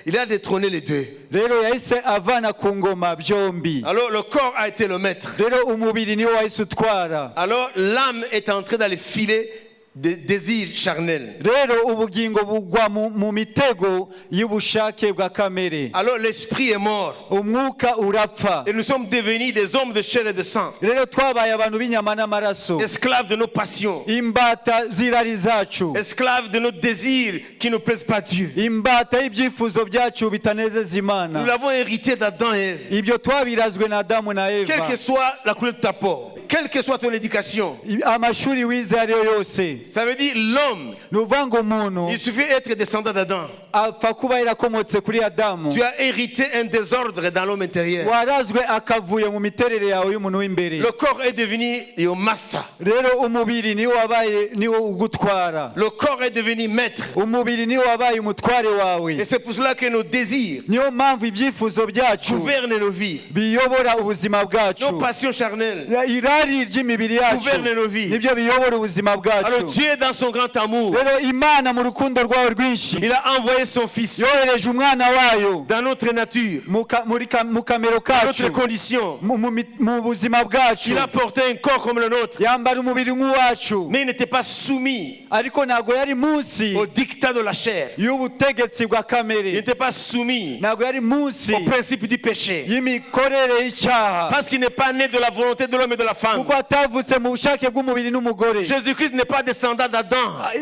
il a détrôné les deux. rero yahise avana ku ngoma byombi. Alors le corps a été le maître. rero umubiri niwo wahise utwara. Alors l'âme est entrée dans les filets des désirs charnels. rero ubugingo bugwa mu mitego y'ubushake bwa kamere. Alors l'esprit est mort. umwuka urapfa. Et nous sommes devenus des hommes de chair et de sang. rero twabaye abantu b'inyama n'amaraso. Esclaves de nos passions. imbata z'irari zacu. Esclaves de nos désirs qui ne plaisent pas Dieu. imbata y'ibyifuzo byacu bitanezeza Nous Imana. l'avons hérité d'Adam et Ève. ibyo twabirazwe na Adamu na Quelle Eva. que soit la couleur de ta peau, quelle que soit ton éducation, amashuri wize ariyo yose. ça veut dire l'homme, ni ukuvuga ngo umuntu il suffit d'être descendant d'Adam. apfa kuba yarakomotse kuri Adamu. Tu as hérité un désordre dans l'homme intérieur. warazwe akavuye mu miterere yawe y'umuntu w'imbere. Le corps est devenu your master. rero umubiri niwo wabaye niwo ugutwara. Le corps est devenu maître. umubiri niwo wabaye umutware Et wawe. c'est pour cela que nos désirs niyo mpamvu ibyifuzo byacu gouvernent nos vies. biyobora ubuzima bwacu. Nos passions charnelles irari ry'imibiri yacu gouvernent nos vies. nibyo biyobora ubuzima Alors bwacu. Dieu dans son grand amour, rero Imana mu rukundo rwawe rwinshi il a envoyé son fils yohereje umwana wayo dans notre nature, mu kamero dans kacu, notre condition. mu buzima bwacu. Il a porté un corps comme le nôtre, yambara umubiri nk'uwacu, mais il n'était pas soumis ariko ntabwo yari munsi au dictat de la chair. y'ubutegetsi bwa Il kamere. n'était pas soumis ntabwo yari munsi au principe du péché. y'imikorere y'icyaha, Parce qu'il n'est pas né de la volonté de l'homme et de la femme. kuko atavutse mu bushake bw'umubiri n'umugore. Jésus-Christ n'est pas descendant d'Adam.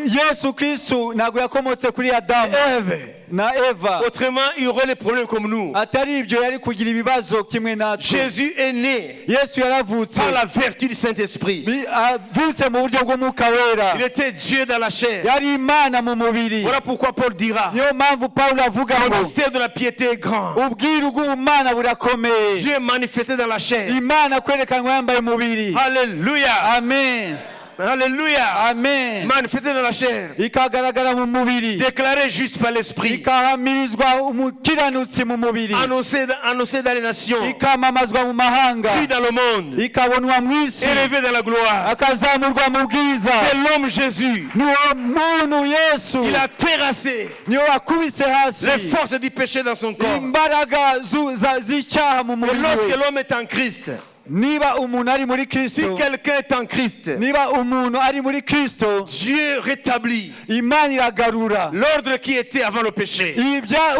Yesu Kristo ntabwo yakomotse kuri Adamu Ève. na Eva. Autrement, il aurait les problèmes comme nous. atari ibyo yari kugira ibibazo kimwe natwe. Jésus est né Yesu yaravutse par la vertu du Saint-Esprit. avutse mu buryo bw'umwuka wera. Il était Dieu dans la chair. yari Imana mu mubiri. Voilà pourquoi Paul dira, niyo mpamvu Pawulo avuga le ngo mystère de la piété est grand. ubwiru bw'Imana burakomeye. Dieu est manifesté dans la chair. Imana kwerekanwa yambaye umubiri. Alléluia. Amen. Alléluia. Amen. Manifesté dans la chair. ikagaragara mu mubiri. Déclaré juste par l'Esprit. ikahamirizwa umukiranutsi mu mubiri. Annoncé dans les nations. ikamamazwa mu mahanga. Vu dans le monde. ikabonwa mu isi. Élevé dans la gloire. akazamurwa mu bwiza. C'est l'homme Jésus. niwo muntu Yesu. Il a terrassé niwe wakubise hasi les forces du péché dans son corps. imbaraga z'icyaha mu Et mubiri lorsque we. l'homme est en Christ, niba umuntu ari muri si Kristo, quelqu'un est en Christ, niba umuntu ari muri Kristo, Dieu rétablit Imana iragarura l'ordre qui était avant le péché.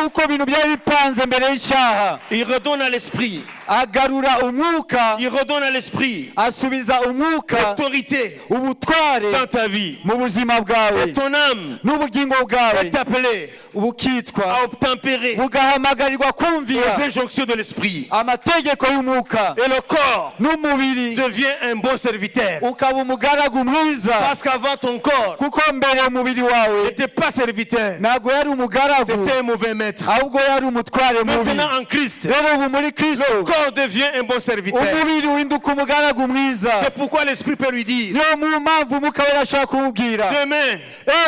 uko ibintu byari bipanze mbere y'icyaha. Il redonne à l'esprit, agarura umwuka, il redonne à l'esprit asubiza umwuka, l'autorité ubutware dans ta vie. mu buzima bwawe Et ton âme n'ubugingo bwawe est appelée bukitwa à obtempérer bugahamagarirwa kumvira aux injonctions de l'esprit. amategeko y'umwuka, Et le corps n'umubiri devient un bon serviteur. ukaba umugaragu mwiza, Parce qu'avant ton corps kuko mbere umubiri wawe n'était pas serviteur, ntabwo yari umugaragu, c'était un mauvais maître. ahubwo yari umutware mubi. Maintenant en Christ, rero ubu muri Kristo le corps devient un bon serviteur. umubiri uhinduka umugaragu mwiza. C'est pourquoi l'esprit peut lui dire, niyo mu mpamvu umwuka wera ashaka kumubwira, demain,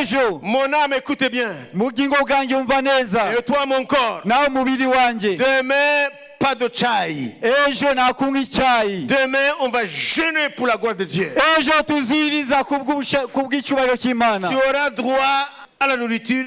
ejo mon âme écoute bien, mugingo bwanjye umva neza, et toi mon corps, nawe umubiri wanjye demain, pas de chai. ejo nakunywa icyayi, Demain, on va jeûner pour la gloire de Dieu. ejo tuziriza kubw'icyubahiro cy'Imana. Tu auras droit à la nourriture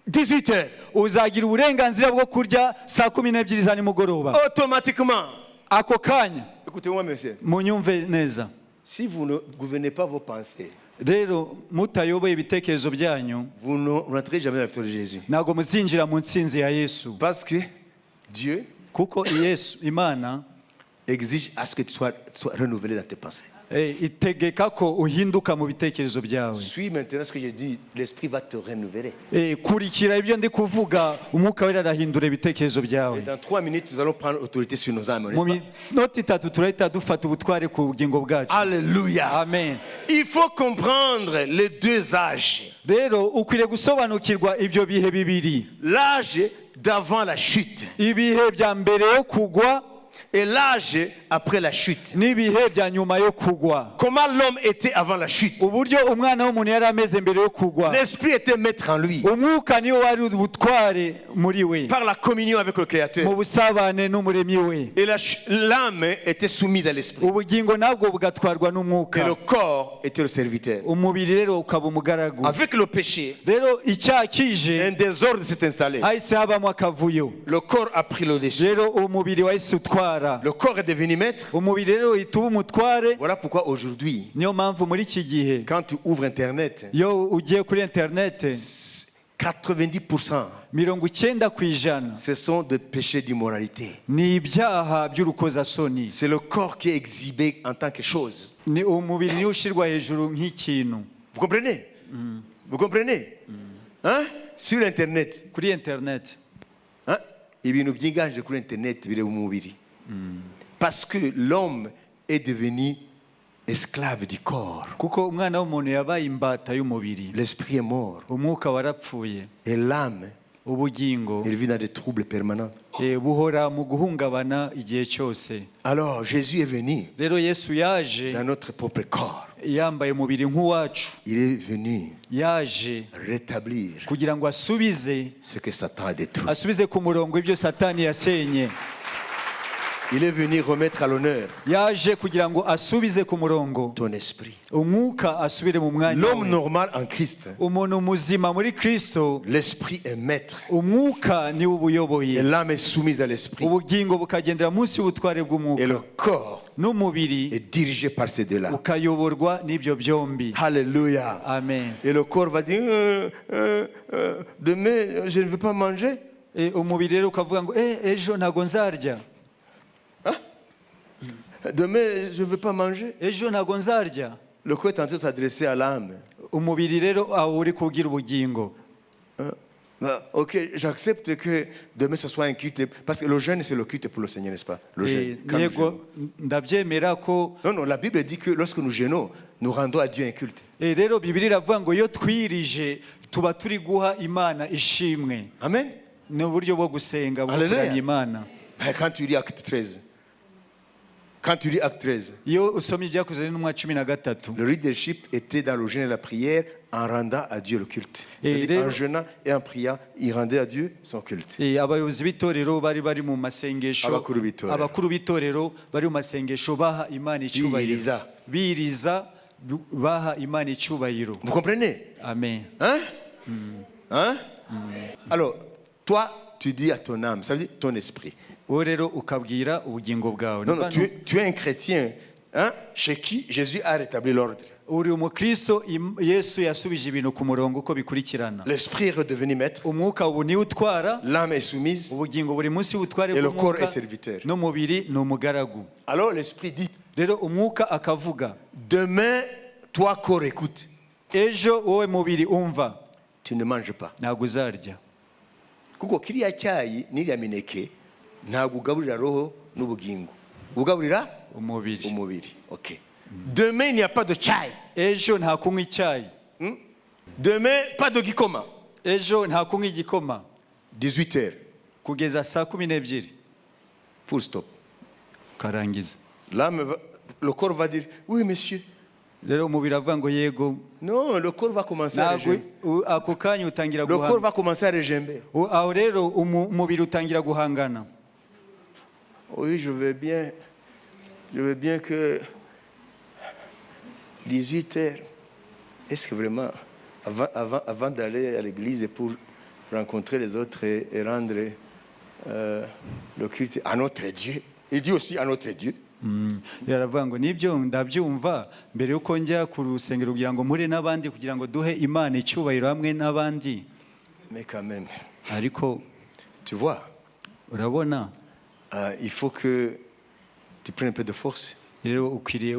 18 heures. uzagira uburenganzira bwo kurya saa 12 za nimugoroba. Automatiquement. ako kanya Écoutez-moi, monsieur. munyumve neza. Si vous ne gouvernez pas vos pensées, rero mutayoboye ibitekerezo byanyu, vous ne rentrez jamais dans la victoire de Jésus. ntabwo muzinjira mu ntsinzi ya Yesu, Parce que Dieu kuko Yesu Imana exige à ce que tu sois renouvelé dans tes pensées. itegeka ko uhinduka mu bitekerezo byawe. Suis maintenant ce que j'ai dit, l'esprit va te renouveler. kurikira ibyo ndi kuvuga, umwuka wera arahindura ibitekerezo Et byawe. dans 3 minutes, nous allons prendre autorité sur nos âmes. mu N'est-ce pas? minota itatu turahita dufata ubutware ku bugingo bwacu. Alléluia. Amen. Il faut comprendre les deux âges. rero ukwiriye gusobanukirwa ibyo bihe bibiri, L'âge d'avant la chute ibihe bya mbere yo kugwa et l'âge après la chute. n'ibihe bya nyuma yo kugwa. Comment l'homme était avant la chute. Uburyo umwana w'umuntu yari ameze mbere yo kugwa. L'esprit était maître en lui. Umwuka niwo wari ubutware muri we, Par la communion avec le Créateur. mu busabane n'umuremyi we. Et l'âme était soumise à l'esprit. Ubugingo nabwo bugatwarwa Et n'umwuka, le corps était le serviteur. umubiri rero ukaba umugaragu. Avec le péché, Rero icyaha kije un désordre s'est installé. hahise habamo akavuyo. Le corps a pris le dessus. Rero umubiri wahise utwara, Le corps est devenu maître. umubiri rero uhita uba umutware. Voilà pourquoi aujourd'hui, Niyo mpamvu muri iki gihe quand tu ouvres Internet, iyo ugiye kuri interinete 90% 90% ce sont des péchés d'immoralité. ni ibyaha by'urukozasoni. C'est le corps qui est exhibé en tant que chose. Ni umubiri niwo ushyirwa hejuru nk'ikintu. Vous comprenez? Vous comprenez? Hein? Sur Internet. Kuri interinete Hein? Ibintu byiganje kuri Internet biri mu mubiri. Parce que l'homme est devenu esclave du corps. kuko umwana w'umuntu yabaye imbata y'umubiri, L'esprit est mort. umwuka warapfuye, Et l'âme, ubugingo elle vit dans des troubles permanents. buhora mu guhungabana igihe cyose. Alors Jésus est venu Rero Yesu yaje dans notre propre corps. yambaye umubiri nk'uwacu, Il est venu yaje rétablir kugira ngo asubize ce que Satan a détruit. asubize ku murongo ibyo Satani yasenye. Il est venu remettre à l'honneur Yaje kugira ngo asubize ku murongo ton esprit. umwuka asubire mu mwanya L'homme we. normal en Christ, Umuntu muzima muri Kristo, l'esprit est maître. umwuka niwe Et ubuyoboye, l'âme est soumise à l'esprit. ubugingo bukagendera munsi y'ubutware Et bw'umwuka, le corps n'umubiri est dirigé par ces deux-là. ukayoborwa n'ibyo byombi. Alléluia. Amen. Et le corps va dire, demain, je ne veux pas manger. Umubiri rero ukavuga ngo ejo ntago nzarya, Demain, je ne veux pas manger. ejo ntago nzarya. Le corps est en train de s'adresser à l'âme. Umubiri rero aho uri kubwira ubugingo. Ok, j'accepte que demain ce soit un culte, parce que le jeûne c'est le culte pour le Seigneur, n'est-ce pas? Le jeûne. Quand nous jeûnons. Yego ndabyemera ko Non, non, la Bible dit que lorsque nous jeûnons, nous rendons à Dieu un culte. rero Bibiliya iravuga ngo iyo twirije tuba turi guha Imana ishimwe. Amen. Ni uburyo bwo gusenga bwo Hallelujah. kuramya Imana. Mais quand tu lis Acte 13, quand tu lis Acte 13, Iyo usomye ibyakozwe n'intumwa 13, le leadership était dans le jeûne et la prière en rendant à Dieu le culte. C'est-à-dire en jeûnant et en priant, il rendait à Dieu son culte. abayobozi b'itorero bari mu masengesho, Abakuru b'itorero. abakuru b'itorero bari mu masengesho baha Imana icyubahiro, biriza baha Imana icyubahiro. Vous comprenez? Amen. Hein? Hein? Alors, toi, tu dis à ton âme, ça veut dire ton esprit. Wowe rero ukabwira ubugingo bwawe. Non, non, tu es un chrétien, hein, chez qui Jésus a rétabli l'ordre. Uri umukristo, Yesu yasubije ibintu ku murongo uko bikurikirana. L'esprit est redevenu maître, Umwuka ubu niwe utwara, l'âme est soumise, ubugingo buri munsi y'ubutware et le corps est bw'umwuka, serviteur. n'umubiri ni umugaragu. Alors l'esprit dit, Rero umwuka akavuga, demain, toi corps écoute, ejo wowe mubiri umva, tu ne manges pas. ntabwo uzarya. Kuko kiriya cyayi n'iriya mineke ntabwo ugaburira roho n'ubugingo, ugaburira Umubiri. umubiri. Ok. Demain, il n'y a pas de chai. Ejo nta kunywa icyayi, Demain, pas de gikoma. ejo nta kunywa igikoma 18h, kugeza saa 12 full stop. karangiza. Le corps va dire, oui monsieur. Rero umubiri avuga ngo yego, Non, le corps va commencer à ntabwo régimber. ako kanya utangira Le corps va commencer à régimber. aho rero umubiri utangira guhangana. Oui, je veux bien que 18h. Est-ce que vraiment, avant d'aller à l'église pour rencontrer les autres et rendre le culte à notre Dieu, il dit aussi à notre Dieu. Yaravuga ngo nibyo ndabyumva, mbere yuko njya ku rusengero kugira ngo mpure n'abandi kugira ngo duhe Imana icyubahiro hamwe n'abandi. Mais quand même, Ariko tu vois, urabona, il faut que tu prennes un peu de force rero ukwiriye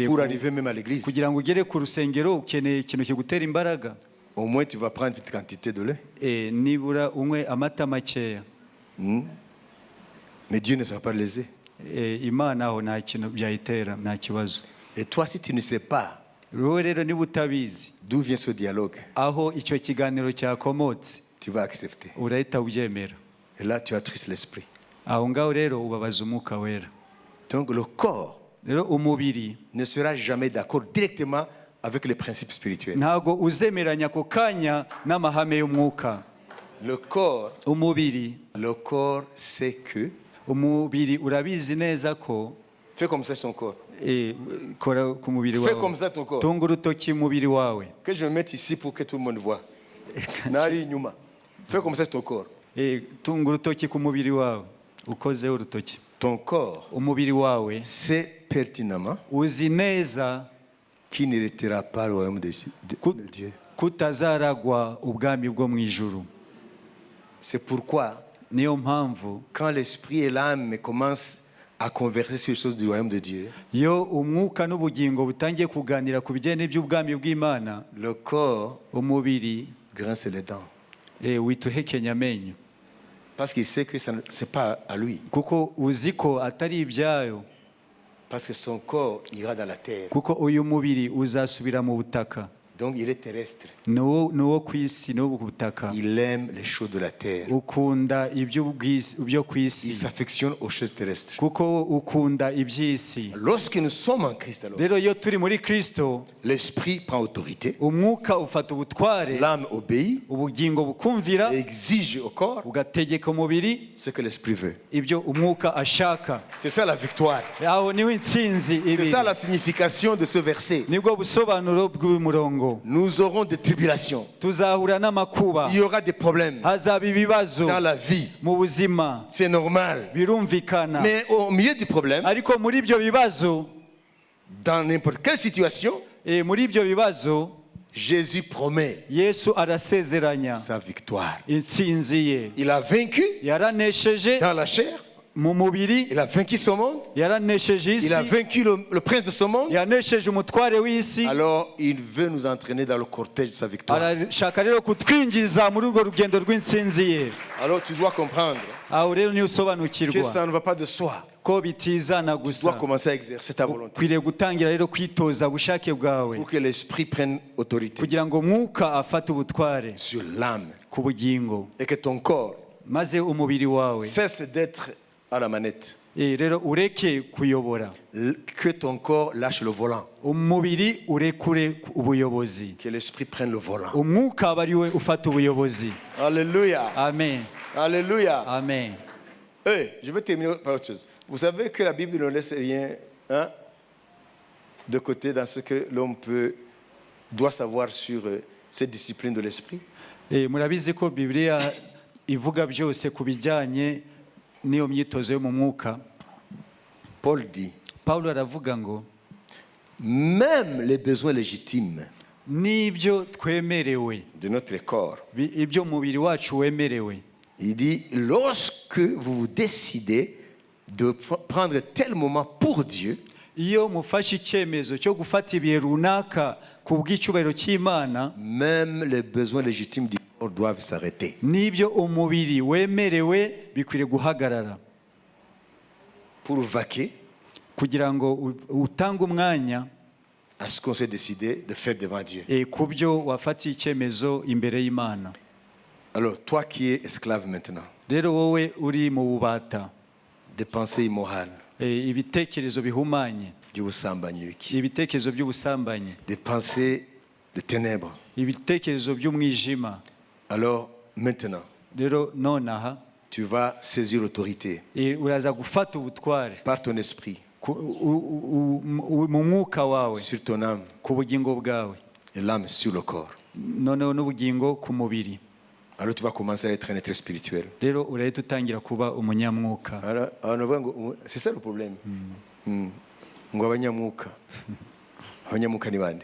pour arriver même à l'église. kugira ngo ugere ku rusengero ukeneye ikintu kigutera imbaraga. Au moins, tu vas prendre une petite quantité de lait. Nibura unywe amata makeya. Mais Dieu ne sera pas lésé. Imana aho nta kintu byayitera, nta kibazo. Et toi, si tu ne sais pas Wowe rero niba utabizi d'où vient ce dialogue, aho icyo kiganiro cyakomotse, tu vas accepter. urahita ubyemera. Et là, tu attristes l'esprit. aho ngaho rero ubabaza umwuka wera. Donc le corps Rero umubiri ne sera jamais d'accord directement avec les principes spirituels. ntago uzemeranya ako kanya n'amahame y'umwuka. Le corps sait que, umubiri urabizi neza ko fais comme ça son corps, kora ku mubiri fais wawe, comme ça ton corps, tunga urutoki mubiri wawe, que je me mette ici pour que tout le monde voit. Nari inyuma. Fais comme ça ton corps. tunga urutoki ku mubiri wawe ukozeho urutoki. Ton corps Umubiri wawe sait pertinemment uzi neza qui n'héritera pas le royaume de Dieu. kutazaragwa ubwami bwo mu ijuru. C'est pourquoi Niyo mpamvu quand l'esprit et l'âme commencent à converser sur les choses du royaume de Dieu, iyo umwuka n'ubugingo butangiye kuganira ku bijyanye n'iby'ubwami bw'Imana, le corps umubiri grince les dents. wita uhekenya amenyo, Parce qu'il sait que ce n'est pas à lui. kuko uzi ko atari ibyayo, Parce que son corps ira dans la terre. kuko uyu mubiri uzasubira mu butaka. Donc il est terrestre. Ni uwo ku isi, ni uwo ku butaka. Il aime les choses de la terre. Ukunda ibyo ku Il isi, s'affectionne aux choses terrestres. kuko ukunda iby'isi. Lorsque nous sommes en Christ, alors, Rero iyo turi muri Kristo, l'esprit prend autorité, umwuka ufata ubutware, l'âme obéit, ubugingo bukumvira, et exige au corps ugategeka umubiri ce que l'esprit veut. ibyo umwuka ashaka. C'est ça la victoire. Aho niho intsinzi C'est ibiri. ça la signification de ce verset. Nibwo busobanuro bw'uyu murongo. Nous aurons des tribulations. Tuzahura n'amakuba, Il y aura des problèmes hazaba ibibazo dans la vie. mu buzima, C'est normal. birumvikana. Mais au milieu du problème, Ariko muri ibyo bibazo, dans n'importe quelle situation, muri ibyo bibazo, Jésus promet Yesu arasezeranya sa victoire. intsinzi ye. Il a vaincu Yaranesheje dans la chair, mu mubiri, il a vaincu son monde, yaranesheje isi, il a vaincu le prince de ce monde. yanesheje umutware w'isi. Alors il veut nous entraîner dans le cortège de sa victoire. Arashaka rero kutwinjiza muri urwo rugendo rw'intsinzi ye. Alors tu dois comprendre Aho rero niyo que usobanukirwa ça ne va pas de soi. ko bitizana Tu dois gusa. commencer à exercer ta volonté Ukwiriye gutangira rero kwitoza ubushake bwawe, pour que l'esprit prenne autorité kugira ngo umwuka afate ubutware sur l'âme ku bugingo, et que ton corps maze umubiri wawe cesse d'être à la manette. rero ureke kuyobora, Que ton corps lâche le volant. umubiri urekure ubuyobozi, Que l'esprit prenne le volant. umwuka aba ari we ufata ubuyobozi. Alléluia. Amen, Alléluia. amen. Je vais terminer par autre chose. Vous savez que la Bible ne laisse rien de côté dans ce que l'homme doit savoir sur cette discipline de l'esprit. Murabizi ko Bibiliya ivuga byose ku bijyanye n'iyo myitozo yo mu mwuka. Paul dit, Pawulo aravuga ngo même les besoins légitimes n'ibyo twemerewe, de notre corps, ibyo umubiri wacu wemerewe, il dit, lorsque vous vous décidez de prendre tel moment pour Dieu, iyo mufashe icyemezo cyo gufata ibihe runaka ku bw'icyubahiro cy'Imana, même les besoins légitimes du corps doivent s'arrêter. n'ibyo umubiri wemerewe bikwiriye guhagarara, Pour vaquer kugira ngo utange umwanya à ce qu'on s'est décidé de faire devant Dieu. ku byo wafatiye icyemezo imbere y'Imana. Alors, toi qui es esclave maintenant, Rero wowe uri mu bubata, des pensées immorales, ibitekerezo bihumanye, by'ubusambanyi, ibitekerezo by'ubusambanyi, des pensées de ténèbres. ibitekerezo by'umwijima. Alors, maintenant, Rero nonaha tu vas saisir l'autorité uraza gufata ubutware par ton esprit mu mwuka wawe, sur ton âme ku bugingo bwawe, et l'âme sur le corps. noneho n'ubugingo ku mubiri. Alors, tu vas commencer à être un être spirituel. Rero urahita utangira kuba umunyamwuka. Alors, c'est ça le problème. Ngo abanyamwuka. Abanyamwuka ni bande?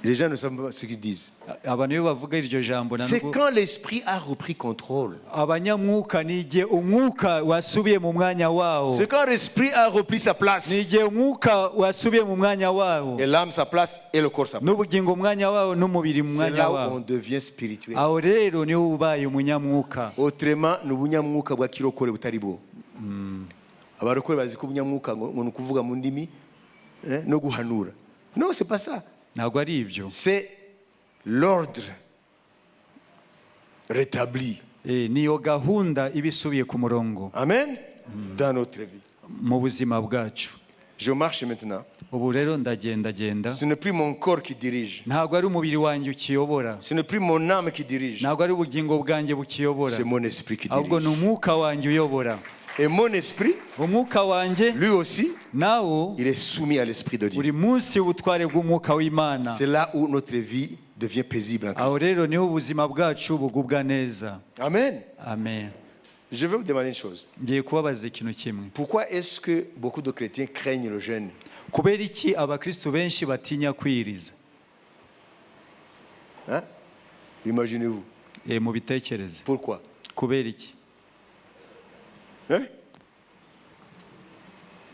Les gens ne savent pas ce qu'ils disent. Abantu iyo bavuga iryo jambo, C'est quand l'esprit a repris contrôle. abanyamwuka ni igihe umwuka wasubiye mu mwanya wawo, C'est quand l'esprit a repris sa place. ni igihe umwuka wasubiye mu mwanya wawo, Et l'âme sa place et le corps sa place. n'ubugingo umwanya wawo, n'umubiri mu C'est mwanya là où on wawo. devient spirituel. Aho rero niho ubaye umunyamwuka. Autrement, ni ubunyamwuka bwa kirokore butari bwo. Abarokore bazi ko ubunyamwuka ngo ni ukuvuga mu ndimi no guhanura. Non, c'est pas ça. Ntabwo ari ibyo. C'est l'ordre rétabli niyo gahunda iba isubiye ku murongo Amen. Dans notre vie. mu buzima bwacu. Je marche maintenant. Ubu rero ndagenda. Ce n'est plus mon corps qui dirige. Ntabwo ari umubiri wanjye ukiyobora, Ce n'est plus mon âme qui dirige. ntabwo ari ubugingo bwanjye bukiyobora, C'est mon esprit qui ahubwo ni dirige. umwuka wanjye uyobora. Et mon esprit, Umwuka wanjye lui aussi, nawo il est soumis à l'esprit de Dieu. uri munsi y'ubutware bw'umwuka w'Imana. C'est là où notre vie devient paisible en Aho Christ. rero niho ubuzima bwacu bugubwa neza. Amen. Amen. Je vais vous demander une chose. Ngiye kubabaza ikintu kimwe. Pourquoi est-ce que beaucoup de chrétiens craignent le jeûne? Kubera iki abakristo benshi batinya kwiriza? Hein? Imaginez-vous. Mubitekereze. Pourquoi? Kubera iki? Hein?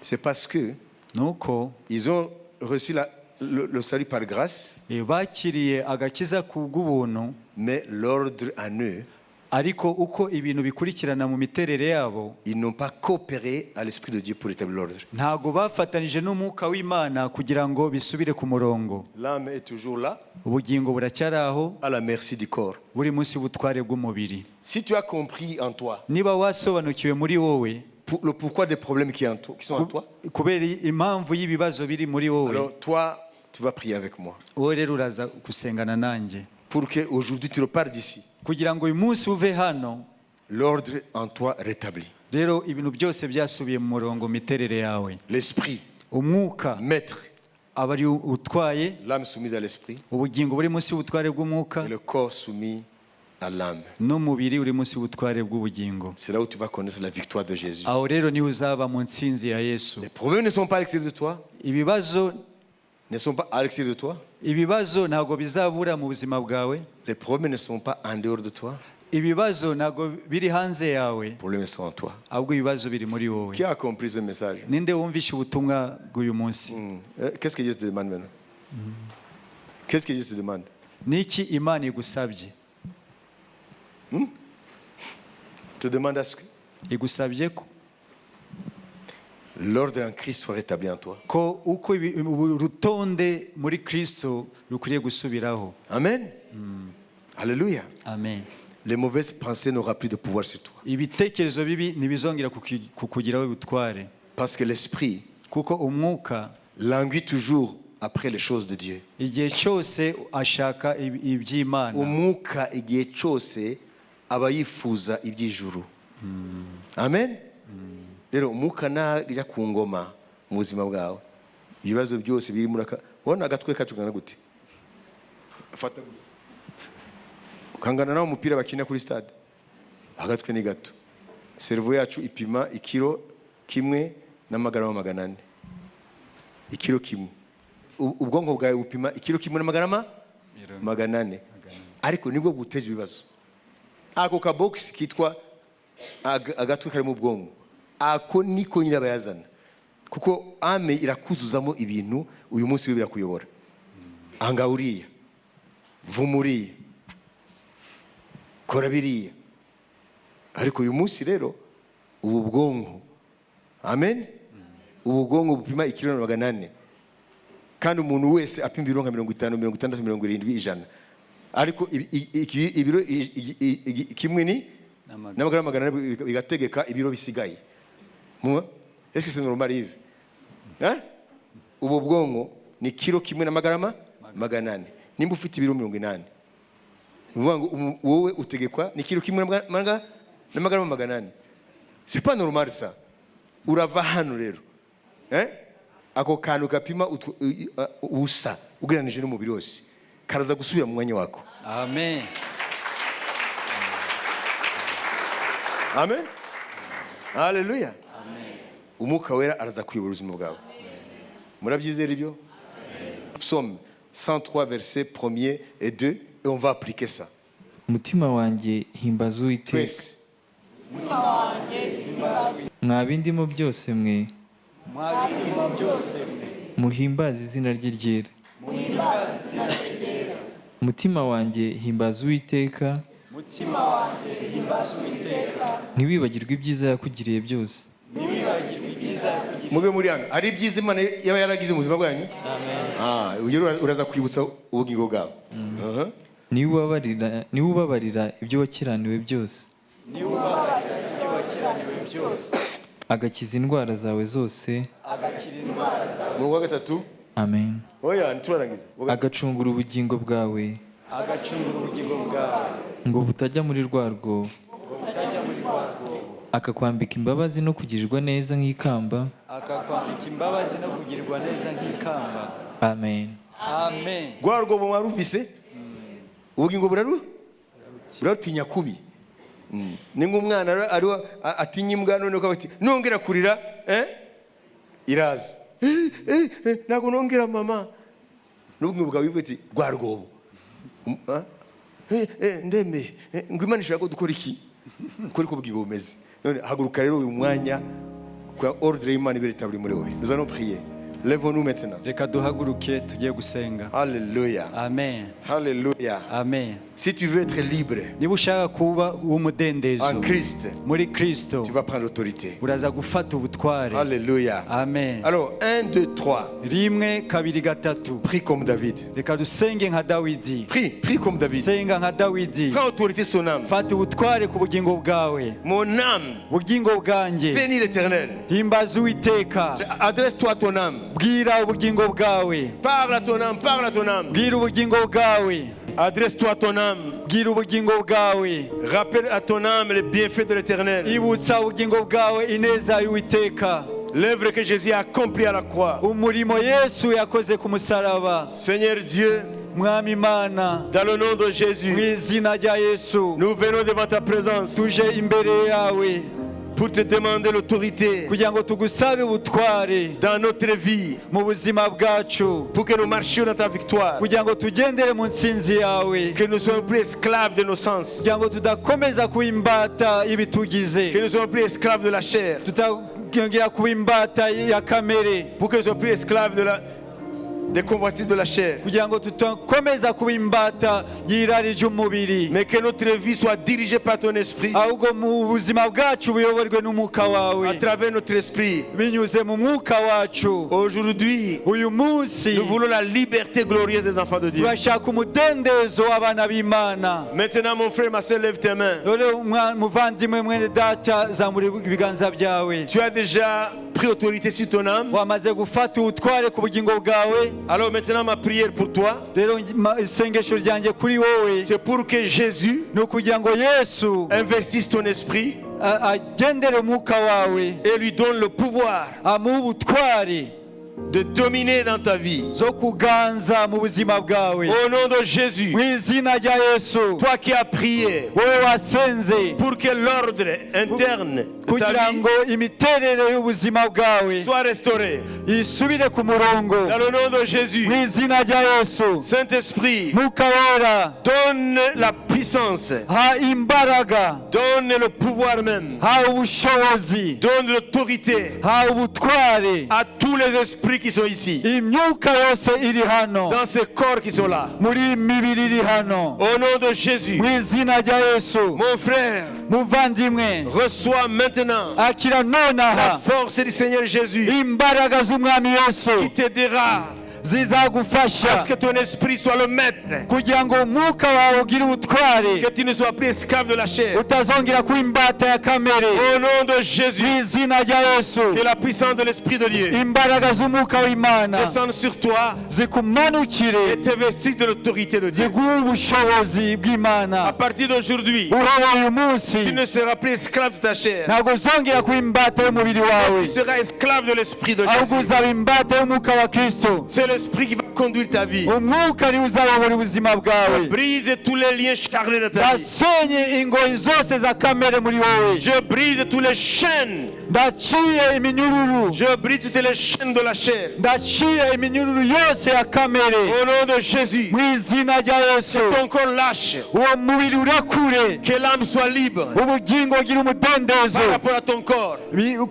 C'est parce que Nuko ils ont reçu le salut par grâce, bakiriye agakiza ku bw'ubuntu, mais l'ordre en eux, ariko uko ibintu bikurikirana mu miterere yabo, ils n'ont pas coopéré à l'Esprit de Dieu pour établir l'ordre. ntago bafatanije n'umwuka w'Imana kugira ngo bisubire ku murongo. L'âme est toujours là, Ubugingo buracyari aho, à la merci du corps. buri munsi ubutware bw'umubiri. Si tu as compris en toi Niba wasobanukiwe muri wowe le pourquoi des problèmes qui sont en toi, kubera impamvu y'ibibazo biri muri wowe, alors toi, tu vas prier avec moi. wowe rero uraza gusengana nanjye Pour qu'aujourd'hui tu repars d'ici, kugira ngo uyu munsi uve hano, l'ordre en toi rétabli. rero ibintu byose byasubiye mu murongo, miterere yawe. L'esprit, Umwuka maître, aba ari utwaye, l'âme soumise à l'esprit, ubugingo buri munsi y'ubutware bw'umwuka, et le corps soumis à l'âme. n'umubiri uri munsi y'ubutware bw'ubugingo. C'est là où tu vas connaître la victoire de Jésus. Aho rero niho uzaba mu ntsinzi ya Yesu. Les problèmes ne sont pas à l'extérieur de toi, Ibibazo ne sont pas à l'extérieur de toi. ibibazo ntabwo bizabura mu buzima bwawe, Les problèmes ne sont pas en dehors de toi. ibibazo ntabwo biri hanze yawe, Les problèmes sont en toi. ahubwo ibibazo biri muri wowe. Qui a compris ce message? Ninde wumvishe ubutumwa bw'uyu munsi? Qu'est-ce que Dieu te demande maintenant? Qu'est-ce que Dieu te demande? Niki Imana igusabye? Te demande à ce que Igusabye l'ordre en Christ soit rétabli en toi. ko uko urutonde muri Kristo rukwiriye gusubiraho. Amen. Alléluia. Amen. Les mauvaises pensées n'auront plus de pouvoir sur toi. Ibitekerezo bibi ntibizongera kukugiraho ubutware, Parce que l'esprit kuko umwuka languit toujours après les choses de Dieu. igihe cyose ashaka iby'Imana. Umwuka igihe cyose aba yifuza iby'ijuru. Amen. Rero umwuka najya ku ngoma mu buzima bwawe, ibibazo byose biri muri ubona agatwe kacu kangana gute? Fata ukangana nawo umupira bakina kuri stade, agatwe ni gato. Cerveau yacu ipima ikiro kimwe n'amagarama 400. Ikiro kimwe. Ubwonko bwawe bupima ikiro kimwe n'amagarama 400. Ariko nibwo guteje ibibazo. Ako ka box kitwa agatwe kari mu bwonko, ako niko nyine bayazana, kuko ame irakuzuzamo ibintu uyu munsi we birakuyobora. Anga uriya, vumuriya, kora biriya. Ariko uyu munsi rero ubu bwonko, amen, ubu bwonko bupima ikiro 400, kandi umuntu wese apima ibiro nka 50, 60, 70, 100. Ariko ibiro kimwe ni n'amagarama 400 bigategeka ibiro bisigaye. Est-ce que c'est normal, Yves? Hein? Ubu bwonko ni kilo kimwe n'amagarama 400. Nimba ufite ibiro 80, uvuga ngo wowe utegekwa ni kilo kimwe n'amagarama 400. C'est pas normal ça. Urava hano rero. Hein? Ako kantu gapima ubusa ugereranije n'umubiri wose, karaza gusubira mu mwanya wako. Amen. Amen. Alléluia. Umwuka wera araza kuyobora ubuzima bwawe. Murabyizera ibyo? Psaume 103 versets 1er et 2, et on va appliquer ça. Umutima wanjye himbaza Uwiteka, mwa bindimo byose mwe muhimbaze izina rye ryera. Umutima wanjye himbaza Uwiteka, ntiwibagirwe ibyiza yakugiriye byose. Mube muri hano ari byiza Imana yaba yaragize mu buzima bwanyu. Amen. Uraza kwibutsa ubugingo bwawe. Niwe ubabarira ibyo wakiraniwe byose. niwe ubabarira ibyo wakiraniwe byose, agakiza indwara zawe zose. agakira indwara zawe, umurongo wa gatatu. Amen. Oya ntiturarangiza. agacungura ubugingo bwawe agacungura ubugingo bwawe ngo butajya muri rwa rwobo, ngo butajya muri rwa rwobo, akakwambika imbabazi no kugirirwa neza nk'ikamba. akakwambika imbabazi no kugirirwa neza nk'ikamba. Amen. Amen. Rwa rwobo mwarumvise? Ubugingo burarutinya kubi. Ni nk'umwana atinya imbwa none ukavuga ati nongera kurira iraza. Ntabwo nongera mama. N'ubugingo bwawe bivuga ati rwa rwobo. Ndemeye ngo Imana ishaka ko dukora iki? Ukuri ko ubugingo bumeze. None haguruka rero uyu mwanya kwa ordre y'Imana ibere taburi muri wowe. Nous allons prier. Lèvons-nous maintenant. Reka duhaguruke tugiye gusenga. Alléluia. Amen. Alléluia. Amen. Si tu veux être libre Niba ushaka kuba umudendezo en Christ, muri Kristo, tu vas prendre l'autorité. uraza gufata ubutware. Alléluia. Amen. Alors, 1, 2, 3. Rimwe kabiri gatatu. Prie comme David. Reka dusenge nka Dawidi. Prie comme David. Senga nka Dawidi. Prends autorité sur son âme. Fata ubutware ku bugingo bwawe. Mon âme, Bugingo bwanjye, bénis l'Éternel. himbaza Uwiteka. Adresse-toi à ton âme. Bwira ubugingo bwawe. Parle à ton âme, parle à ton âme. Bwira ubugingo bwawe. Adresse-toi à ton âme. Bwira ubugingo bwawe. Rappelle à ton âme les bienfaits de l'Éternel. Ibutsa ubugingo bwawe ineza y'Uwiteka. L'œuvre que Jésus a accomplie à la croix. Umurimo Yesu yakoze ku musaraba. Seigneur Dieu, Mwami Imana, dans le nom de mu Jésus, izina rya Yesu, nous venons devant ta présence tuje imbere yawe pour te demander l'autorité kugira ngo tugusabe ubutware dans notre vie, mu buzima bwacu, pour que nous marchions dans ta victoire, kugira ngo tugendere mu nsinzi yawe, que nous soyons plus esclaves de nos sens, kugira ngo tudakomeza kuba imbata y'ibitugize, que nous soyons plus esclaves de la chair, tutongera kuba imbata ya kamere, pour que nous soyons plus esclaves des convoitises de la chair, kugira ngo tutakomeza kuba imbata y'irari ry'umubiri, mais que notre vie soit dirigée par ton esprit, ahubwo mu buzima bwacu buyoborwe n'umwuka à wawe, travers notre esprit. binyuze mu mwuka wacu. Aujourd'hui, Uyu munsi nous voulons la liberté glorieuse des enfants de Dieu. turashaka umudendezo w'abana b'Imana. Maintenant, mon frère, ma soeur, lève tes mains. Dore muvandimwe mwene data, zamura ibiganza byawe. Tu as déjà pris autorité sur ton âme. Wamaze gufata ubutware ku bugingo bwawe. Alors maintenant, ma prière pour toi, Rero isengesho ryanjye kuri wowe c'est pour que Jésus ni ukugira ngo Yesu investisse ton esprit agendere umwuka wawe, et lui donne le pouvoir amuhe ubutware de dominer dans ta vie. zo kuganza mu buzima bwawe. Au nom de Jésus, Mu izina rya Yesu, toi qui as prié wowe wasenze pour que l'ordre interne de ta kugira vie ngo imiterere y'ubuzima bwawe soit restauré. isubire ku murongo. Dans le nom de Jésus, Mu izina rya Yesu, Saint-Esprit, Mwuka wera, donne la puissance, ha imbaraga, donne le pouvoir même, ha ubushobozi, donne l'autorité ha ubutware, à tous les esprits qui sont ici, imyuka yose iri hano, dans ces corps qui sont là. muri iyi mibiri iri hano. Au nom de Jésus, Mu izina rya Yesu, mon frère, muvandimwe, reçois maintenant akira la nonaha force du Seigneur Jésus imbaraga z'umwami Yesu qui t'aidera à zizagufasha ce que ton esprit soit le maître, kugira ngo umwuka wawe ugire ubutware, que tu ne sois plus esclave de la chair. utazongera kuba imbata ya kamere. Au nom de Jésus, Mu izina rya Yesu, que la puissance de l'Esprit de Dieu imbaraga z'umwuka w'Imana descende sur toi zikumanukire, et t'investisse de l'autorité de Dieu. ziguhe ubushobozi À bw'Imana. partir d'aujourd'hui, Uhereye uyu munsi tu ne seras plus esclave de ta chair. ntabwo uzongera kuba imbata y'umubiri wawe, Tu seras esclave de l'Esprit de ahubwo Jésus. uzaba imbata y'umwuka wa Kristo. C'est l'Esprit qui va conduire ta vie. Umwuka niwe uzayobora ubuzima bwawe. Brise tous les liens charnés de ta vie. ndasenye ingoyi zose za kamere muri wowe, Je brise tous les chaînes. ndaciye iminyururu, Je brise toutes les chaînes de la chair. ndaciye iminyururu yose ya kamere. Au nom de Jésus, Mu izina rya Yesu, ton corps lâche. uwo mubiri urakure, Que l'âme soit libre ubugingo gira umudendezo par rapport à ton corps.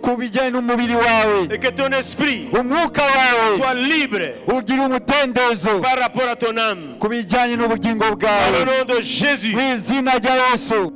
ku bijyanye n'umubiri wawe, Et que ton esprit umwuka wawe soit libre ugira umudendezo par rapport à ton âme. ku bijyanye n'ubugingo Dans le bwawe. nom de Jésus. Mu izina rya Yesu.